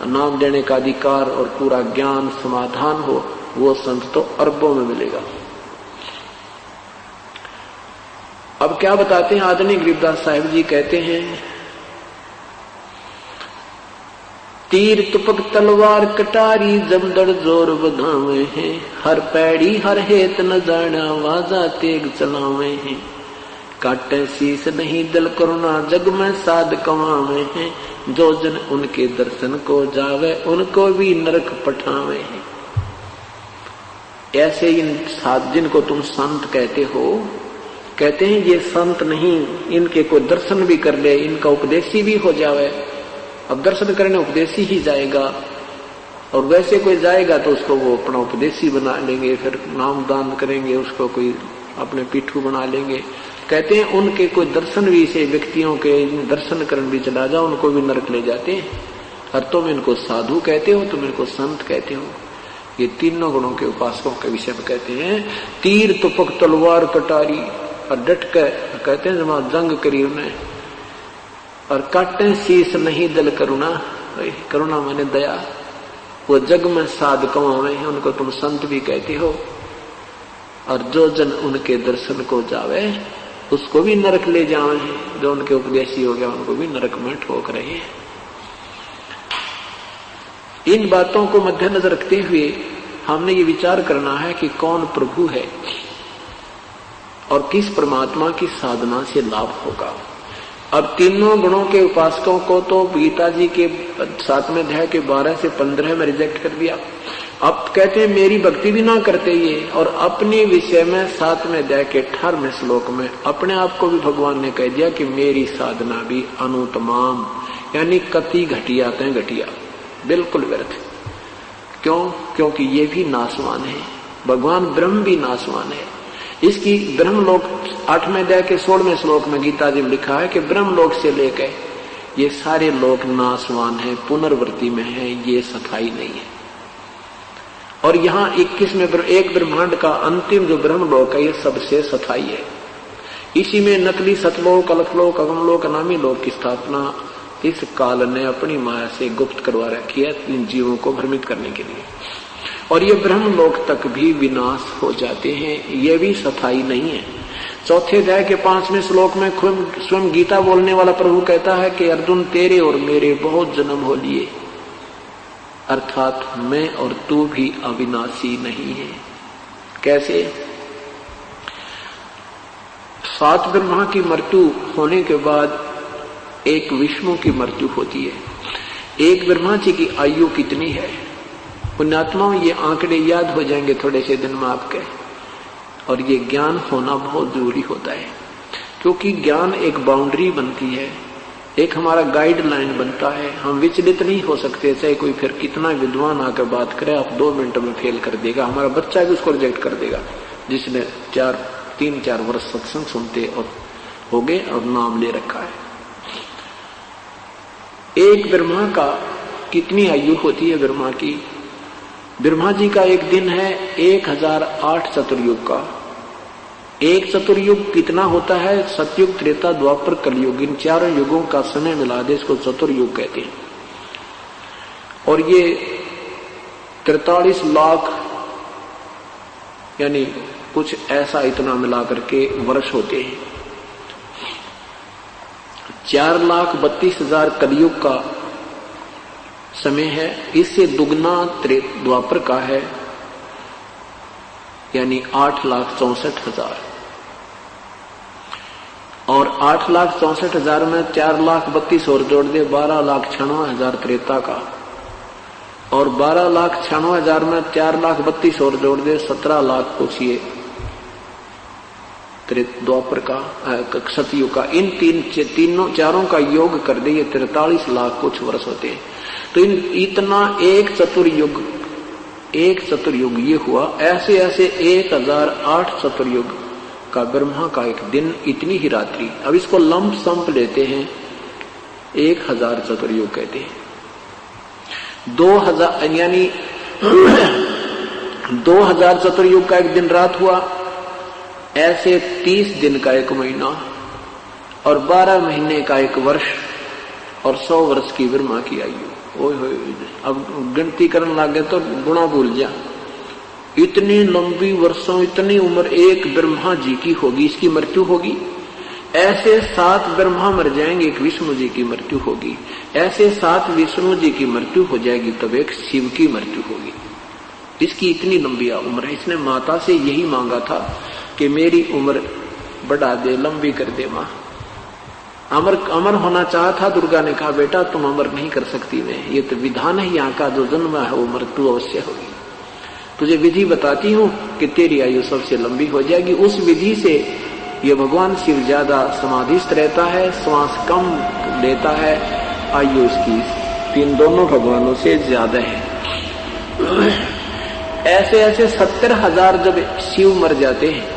नाम देने का अधिकार और पूरा ज्ञान समाधान हो, वो संत तो अरबों में मिलेगा। अब क्या बताते हैं आदरणीय गरीबदास साहिब जी, कहते हैं तीर तुपक तलवार कटारी जमदड़ जोर बधावे हैं, हर पैड़ी हर हेत न जाना वाजा तेग चलावे हैं, काटे शीस नहीं दिल करुणा जग में साध कमावे हैं, जो जन उनके दर्शन को जावे उनको भी नरक पठावे हैं। ऐसे इन साध जिनको तुम संत कहते हो, कहते हैं ये संत नहीं, इनके कोई दर्शन भी कर ले, इनका उपदेशी भी हो जावे। अब दर्शन करने उपदेशी ही जाएगा, और वैसे कोई जाएगा तो उसको वो अपना उपदेशी बना लेंगे, फिर नाम दान करेंगे, उसको कोई अपने पिट्ठू बना लेंगे। कहते हैं उनके कोई दर्शन भी से व्यक्तियों के दर्शन करने भी चला जाओ उनको भी नरक ले जाते हैं। और तुम इनको साधु कहते हो, तुम इनको संत कहते हो। ये तीनों गुणों के उपासकों के विषय में कहते हैं। तीर तुपक तलवार कटारी और डट कर कहते हैं जमा जंग करी उन्हें, और काटे शीश नहीं दल करुणा, करुणा माने दया, वो जग में साध कमावे हैं, उनको तुम संत भी कहते हो। और जो जन उनके दर्शन को जावे उसको भी नरक ले जावे हैं, जो उनके उपदेशी हो गया उनको भी नरक में ठोक रहे हैं। इन बातों को मद्देनजर रखते हुए हमने ये विचार करना है कि कौन प्रभु है और किस परमात्मा की साधना से लाभ होगा। अब तीनों गुणों के उपासकों को तो गीता जी के 7वें अध्याय के 12 से 15 में रिजेक्ट कर दिया। अब कहते हैं मेरी भक्ति भी ना करते ये, और अपने विषय में 7वें अध्याय के 18वें श्लोक में अपने आप को भी भगवान ने कह दिया कि मेरी साधना भी अनुतमाम, यानी कति घटिया तय घटिया, बिल्कुल व्यर्थ। क्यों? क्योंकि ये भी नाशवान है, भगवान ब्रह्म भी नाशवान है। इसकी ब्रह्मलोक 8वें अध्याय के 16वें श्लोक में गीता जी में लिखा है कि ब्रह्मलोक से लेकर ये सारे लोक नाशवान है, पुनर्वृत्ति में है, ये सफाई नहीं है। और यहाँ 21वें एक ब्रह्मांड का अंतिम जो ब्रह्मलोक है ये सबसे सफाई है। इसी में नकली सतलोक, अलखलोक, अगमलोक, अनामी लोक की स्थापना इस काल ने अपनी माया से गुप्त करवा रखी है इन जीवों को भ्रमित करने के लिए। और ये ब्रह्मलोक तक भी विनाश हो जाते हैं, ये भी सफाई नहीं है। 4थे अध्याय के 5वें श्लोक में स्वयं गीता बोलने वाला प्रभु कहता है कि अर्जुन तेरे और मेरे बहुत जन्म हो लिए, अर्थात मैं और तू भी अविनाशी नहीं है। कैसे? 7 ब्रह्मा की मृत्यु होने के बाद एक विष्णु की मृत्यु होती है। एक ब्रह्मा जी की आयु कितनी है? पुण्यात्माओं ये आंकड़े याद हो जाएंगे थोड़े से दिन में आपके, और ये ज्ञान होना बहुत जरूरी होता है, क्योंकि ज्ञान एक बाउंड्री बनती है, एक हमारा गाइडलाइन बनता है। हम विचलित नहीं हो सकते, चाहे कोई फिर कितना विद्वान आकर बात करे, आप 2 मिनटों में फेल कर देगा, हमारा बच्चा भी उसको रिजेक्ट कर देगा जिसने 3-4 वर्ष सत्संग सुनते और हो गए और नाम ले रखा है। एक ब्रह्मा का कितनी आयु होती है? ब्रह्मा की, ब्रह्मा जी का एक दिन है 1008 चतुर्युग का। एक चतुर्युग कितना होता है? सतयुग, त्रेता, द्वापर, कलयुग, इन 4 युगों का समय मिला दे इसको चतुर्युग कहते हैं। और ये 43 लाख यानी कुछ ऐसा इतना मिला करके वर्ष होते हैं। 4,32,000 कलयुग का समय है, इससे दुगना द्वापर का है, यानी 8,64,000। और 8,64,000 में 4,32,000 और जोड़ दे 12,96,000 त्रेता का, और 12,96,000 में 4,32,000 और जोड़ दे 17 लाख कुछ ये द्वापर का, सतयुग का। इन चारों का योग कर दे ये 43 लाख कुछ वर्ष होते हैं। तो इतना एक चतुर्युग ये हुआ। ऐसे ऐसे 1008 चतुर्युग का ब्रह्मा का एक दिन, इतनी ही रात्रि। अब इसको लंप संप लेते हैं, 1000 चतुर्युग कहते हैं। 2000 यानी 2000 चतुर्युग का एक दिन रात हुआ। ऐसे 30 दिन का एक महीना, और 12 महीने का एक वर्ष, और 100 वर्ष की ब्रह्मा की आयु। ओए होए, अब गिनती करने लगे तो गुणा भूल जा। इतनी लंबी वर्षों, इतनी उम्र एक ब्रह्मा जी की होगी, इसकी मृत्यु होगी। ऐसे 7 ब्रह्मा मर जाएंगे, एक विष्णु जी की मृत्यु होगी। ऐसे 7 विष्णु जी की मृत्यु हो जाएगी, तब एक शिव की मृत्यु होगी। इसकी इतनी लंबी उम्र है। इसने माता से यही मांगा था कि मेरी उम्र बढ़ा दे, लंबी कर दे मां। अमर होना चाहा था। दुर्गा ने कहा बेटा तुम अमर नहीं कर सकती, मैं ये तो विधान है यहाँ का, जो जन्म है वो मृत्यु अवश्य होगी। तुझे विधि बताती हूँ कि तेरी आयु सबसे लंबी हो जाएगी। उस विधि से ये भगवान शिव ज्यादा समाधिस्थ रहता है, श्वास कम लेता है, आयु इसकी इन दोनों भगवानों से ज्यादा है। ऐसे ऐसे 70,000 जब शिव मर जाते हैं,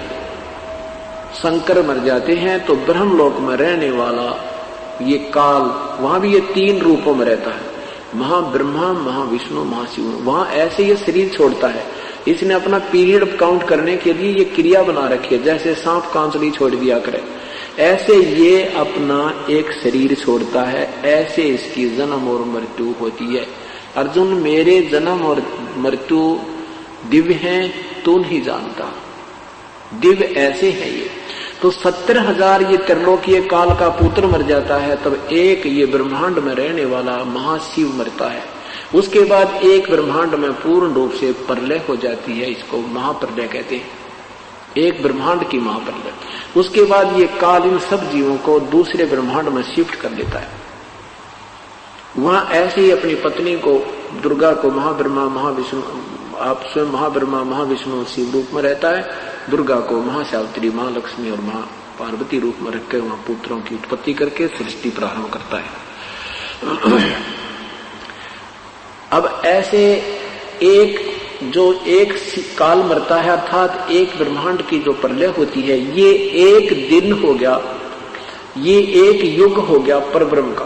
शंकर मर जाते हैं तो ब्रह्मलोक में रहने वाला ये काल, वहां भी ये 3 रूपों में रहता है, महाब्रह्मा, महाविष्णु, महाशिव। वहां ऐसे ये शरीर छोड़ता है। इसने अपना पीरियड काउंट करने के लिए ये क्रिया बना रखी है, जैसे सांप कांचड़ी छोड़ दिया करे, ऐसे ये अपना एक शरीर छोड़ता है, ऐसे इसकी जन्म और मृत्यु होती है। अर्जुन, मेरे जन्म और मृत्यु दिव्य हैं, तू नहीं जानता, दिव्य ऐसे है ये। तो 70,000 ये त्रिलोकीय काल का पुत्र मर जाता है, तब एक ये ब्रह्मांड में रहने वाला महाशिव मरता है। उसके बाद एक ब्रह्मांड में पूर्ण रूप से प्रलय हो जाती है, इसको महाप्रलय कहते हैं, एक ब्रह्मांड की महाप्रलय। उसके बाद ये काल इन सब जीवों को दूसरे ब्रह्मांड में शिफ्ट कर लेता है। वहां ऐसे ही अपनी पत्नी को, दुर्गा को महाब्रह्मा, महाविष्णु, आप स्वयं महाब्रह्मा, महाविष्णु शिव रूप में रहता है, दुर्गा को महासावित्री, महालक्ष्मी और महापार्वती रूप में रखकर वहां पुत्रों की उत्पत्ति करके सृष्टि प्रारंभ करता है। अब ऐसे एक काल मरता है, अर्थात एक ब्रह्मांड की जो प्रलय होती है, ये एक दिन हो गया, ये एक युग हो गया परब्रह्म का।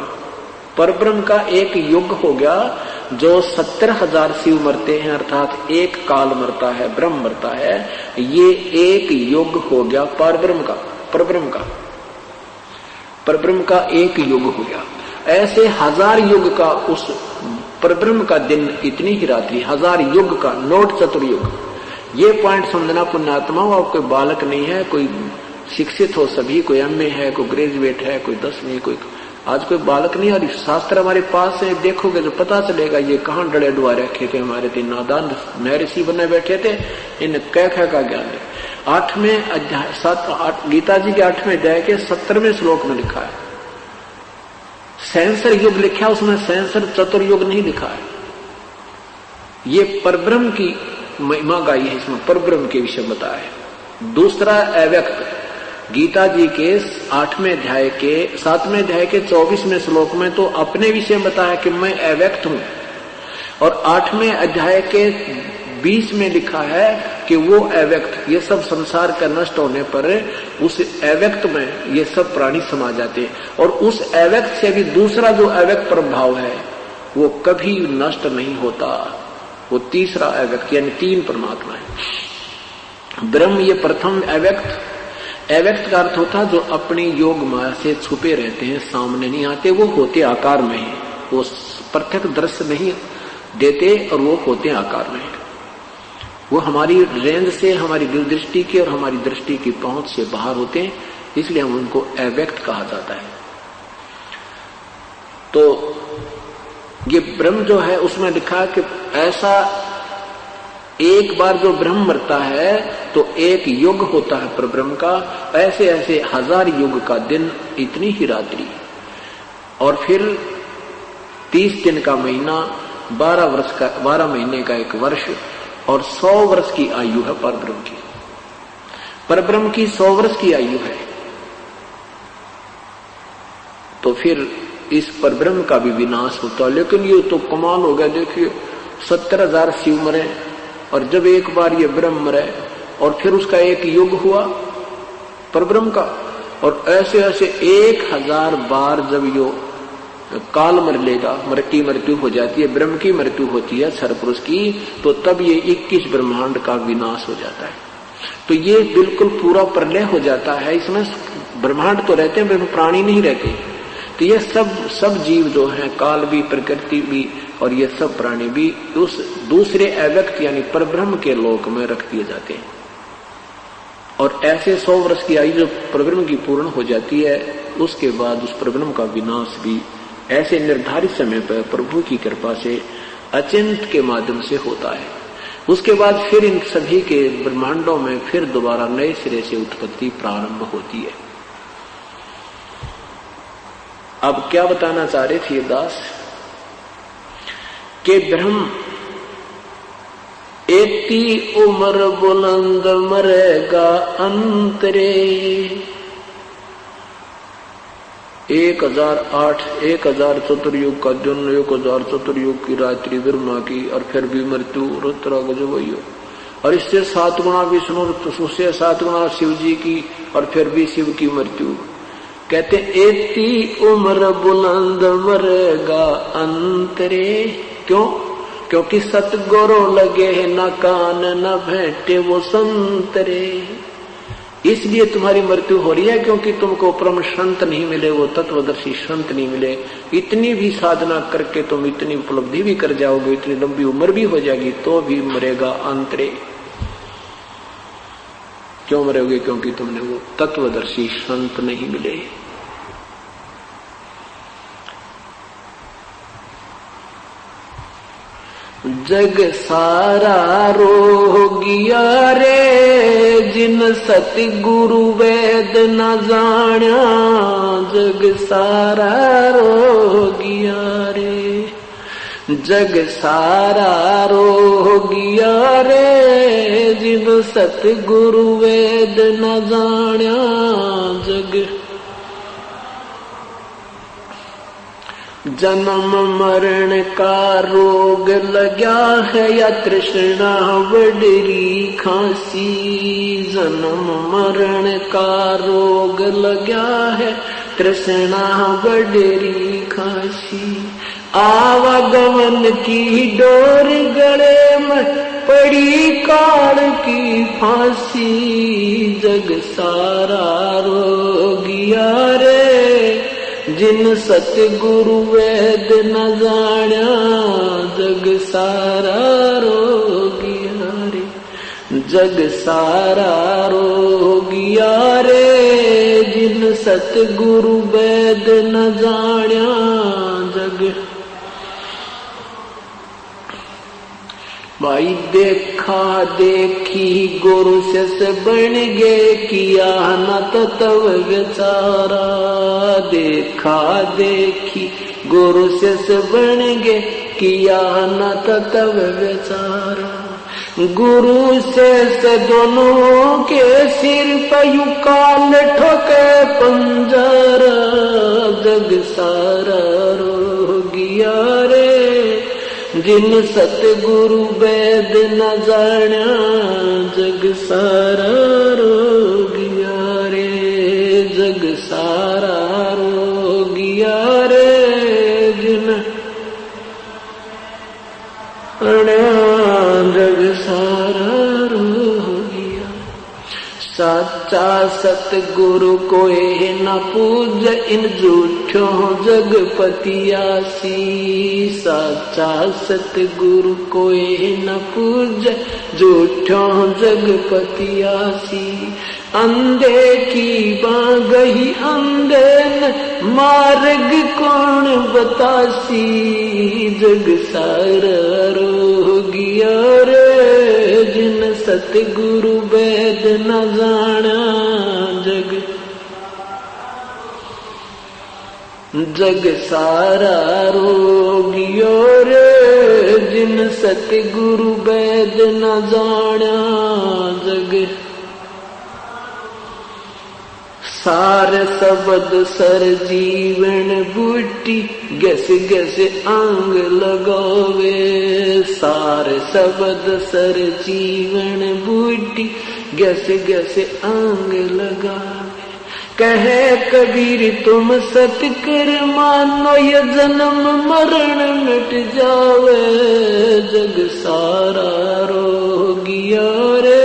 परब्रह्म का एक युग हो गया। जो 70,000 शिव मरते हैं, अर्थात एक काल मरता है, ब्रह्म मरता है, ये एक युग हो गया परब्रह्म का। परब्रह्म का एक युग हो गया। ऐसे 1000 युग का उस परब्रह्म का दिन, इतनी ही रात्रि, 1000 युग का, नोट चतुर्युग। ये पॉइंट समझना पुण्यात्मा, और कोई बालक नहीं है, कोई शिक्षित हो सभी, कोई MA है, कोई ग्रेजुएट है, कोई 10वीं, कोई आज कोई बालक नहीं। और शास्त्र हमारे पास है, देखोगे तो पता चलेगा ये कहाँ डड़े डुआ रखे थे हमारे 3 नादान महर्षि बने बैठे थे, इन कै का ज्ञान है। 8वें अध्याय, गीता जी के 8वें अध्याय के 17वें श्लोक में लिखा है, सेंसर युग लिखा है, उसमें सेंसर चतुर्युग नहीं लिखा है। ये परब्रह्म की महिमा गाई है, इसमें परब्रह्म के विषय बताया है। दूसरा अव्यक्त, गीता जी के 8वें अध्याय के 7वें अध्याय के 24वें श्लोक में तो अपने विषय बताया कि मैं अव्यक्त हूं, और 8वें अध्याय के 20 में लिखा है कि वो अव्यक्त, ये सब संसार का नष्ट होने पर उस अव्यक्त में ये सब प्राणी समा जाते हैं, और उस अव्यक्त से भी दूसरा जो अव्यक्त प्रभाव है वो कभी नष्ट नहीं होता, वो तीसरा अव्यक्त, यानी 3 परमात्मा है। ब्रह्म ये प्रथम अव्यक्त। अव्यक्त का अर्थ होता है जो अपनी योग माया से छुपे रहते हैं, सामने नहीं आते, वो होते आकार में है, वो प्रत्यक्ष दृश्य नहीं देते, और वो होते आकार में है। वो हमारी रेंज से, हमारी दूरदृष्टि की और हमारी दृष्टि की पहुंच से बाहर होते हैं, इसलिए हम उनको अव्यक्त कहा जाता है। तो ये ब्रह्म जो है, उसमें लिखा है कि ऐसा एक बार जो ब्रह्म मरता है तो एक युग होता है परब्रह्म का, ऐसे ऐसे 1000 युग का दिन, इतनी ही रात्रि, और फिर 30 दिन का महीना, 12 महीने का एक वर्ष, और 100 वर्ष की आयु है परब्रह्म की। परब्रह्म की 100 वर्ष की आयु है। तो फिर इस परब्रह्म का भी विनाश होता। लेकिन ये तो कमाल हो गया, देखिए 70,000 शिव मरे, और जब एक बार ये ब्रह्म मरे और फिर उसका एक युग हुआ परब्रह्म का, और ऐसे ऐसे 1000 बार जब यो काल मर लेगा, मृत्यु हो जाती है, ब्रह्म की मृत्यु होती है क्षर पुरुष की, तो तब ये 21 ब्रह्मांड का विनाश हो जाता है। तो ये बिल्कुल पूरा प्रलय हो जाता है। इसमें ब्रह्मांड तो रहते हैं, प्राणी नहीं रहते। तो ये सब जीव जो हैं, काल भी, प्रकृति भी, और ये सब प्राणी भी उस दूसरे अव्यक्त यानी परब्रह्म के लोक में रख दिए जाते हैं। और ऐसे 100 वर्ष की आयु जो परब्रह्म की पूर्ण हो जाती है, उसके बाद उस परब्रह्म का विनाश भी ऐसे निर्धारित समय पर प्रभु की कृपा से अचिंत के माध्यम से होता है। उसके बाद फिर इन सभी के ब्रह्मांडों में फिर दोबारा नए सिरे से उत्पत्ति प्रारंभ होती है। अब क्या बताना चाह रहे थे दास के ब्रह्म एती उम्र बुलंद मरेगा अंतरे। 1000 चतुर्युग का दिन, 1000 चतुर्युग की रात्रि ब्रह्मा की, और फिर भी मृत्यु रुद्र गजबइयो। और इससे 7 गुना विष्णु, उससे 7 गुना शिव जी की, और फिर भी शिव की मृत्यु। कहते एती उम्र बुलंद मरेगा अंतरे। क्यों? क्योंकि सतगुरु लगे न कान न भेंटे वो संतरे। इसलिए तुम्हारी मृत्यु हो रही है, क्योंकि तुमको परम संत नहीं मिले, वो तत्वदर्शी संत नहीं मिले। इतनी भी साधना करके तुम इतनी उपलब्धि भी कर जाओगे, इतनी लंबी उम्र भी हो जाएगी, तो भी मरेगा अंतरे। क्यों मरोगे? क्योंकि तुमने वो तत्वदर्शी संत नहीं मिले। जग सारा रोगिया रे, जिन सतगुरु वेद न जान्या। जग सारा रोगिया रे, जग सारा रोगिया रे, जिन सतगुरु वेद न जान्या। जग जन्म मरण का रोग लग्या है, या तृष्णा बडरी खांसी। जन्म मरण का रोग लग्या है, तृष्णा बडरी खांसी। आवागमन की डोर गले में पड़ी काल की फांसी। जग सारा रोगिया रे, जिन सतगुरु वेद न जान्या। जग सारा रोगिया रे, जग सारा रोगिया रे, जिन सतगुरु वेद न जान्या। जग भाई देखा देखी गुरु से बन गे, किया न तो तव विचारा। देखा देखी गुरु से बन गे, किया न तो तव विचारा। गुरु से दोनों के सिर पर यूं काल ठोके पंजरा। जग सारा रोगिया रे, जिन सतगुरु वेद न जान्या। जग सारा रोगिया रे, जग सारा रोगिया रे, जिन जग सारा रोगिया। सच्चा सतगुरु कोई न पूज, इन झूठों जगपतियासी। सच्चा सतगुरु कोई न पूज, झूठों जगपतियासी। अंधे की बागही अंधे न, मार्ग कौन बतासी। जग सारा रोगिया रे, जिन सतगुरु वेद न जाना। जग जग सारा रोगियो रे, जिन सतगुरु वेद न जाना। जग सार शब्द सर जीवन बूटी, गस गस अंग लगावे। सार शब्द सर जीवन बूटी, गस गस अंग लगावे। कहे कबीर तुम सत कर मानो, ये जन्म मरण मिट जावे। जग सारा रोगिया रे,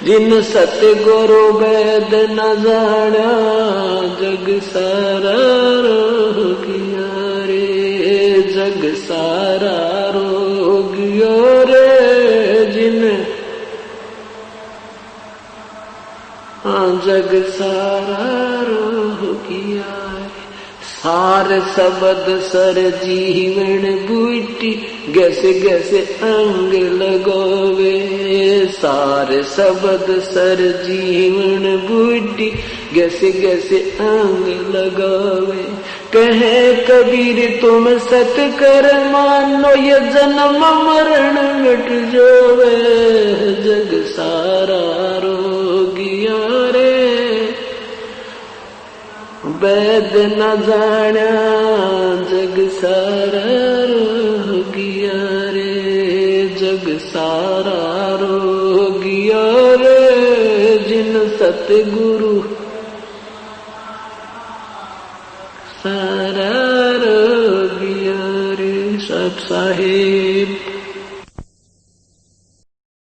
जिन सतगुरु वेद न जाना। जग सारा रोगिया रे, जग सारा रोगिया रे, जिन जग सारा रोगिया रे। सार शब्द सर जीवन बूटी, गस गस अंग लगावे। सार शब्द सर जीवन बूटी, गस गस अंग लगावे। कहे कबीर तुम सत कर मानो, ये जन्म मरण मिट जावे। जग सारा रोगिया रे, वेद न जाना। जग सारा रोगिया रे, जग सारा सतगुरु सारा रोगिया रे सब साहेब।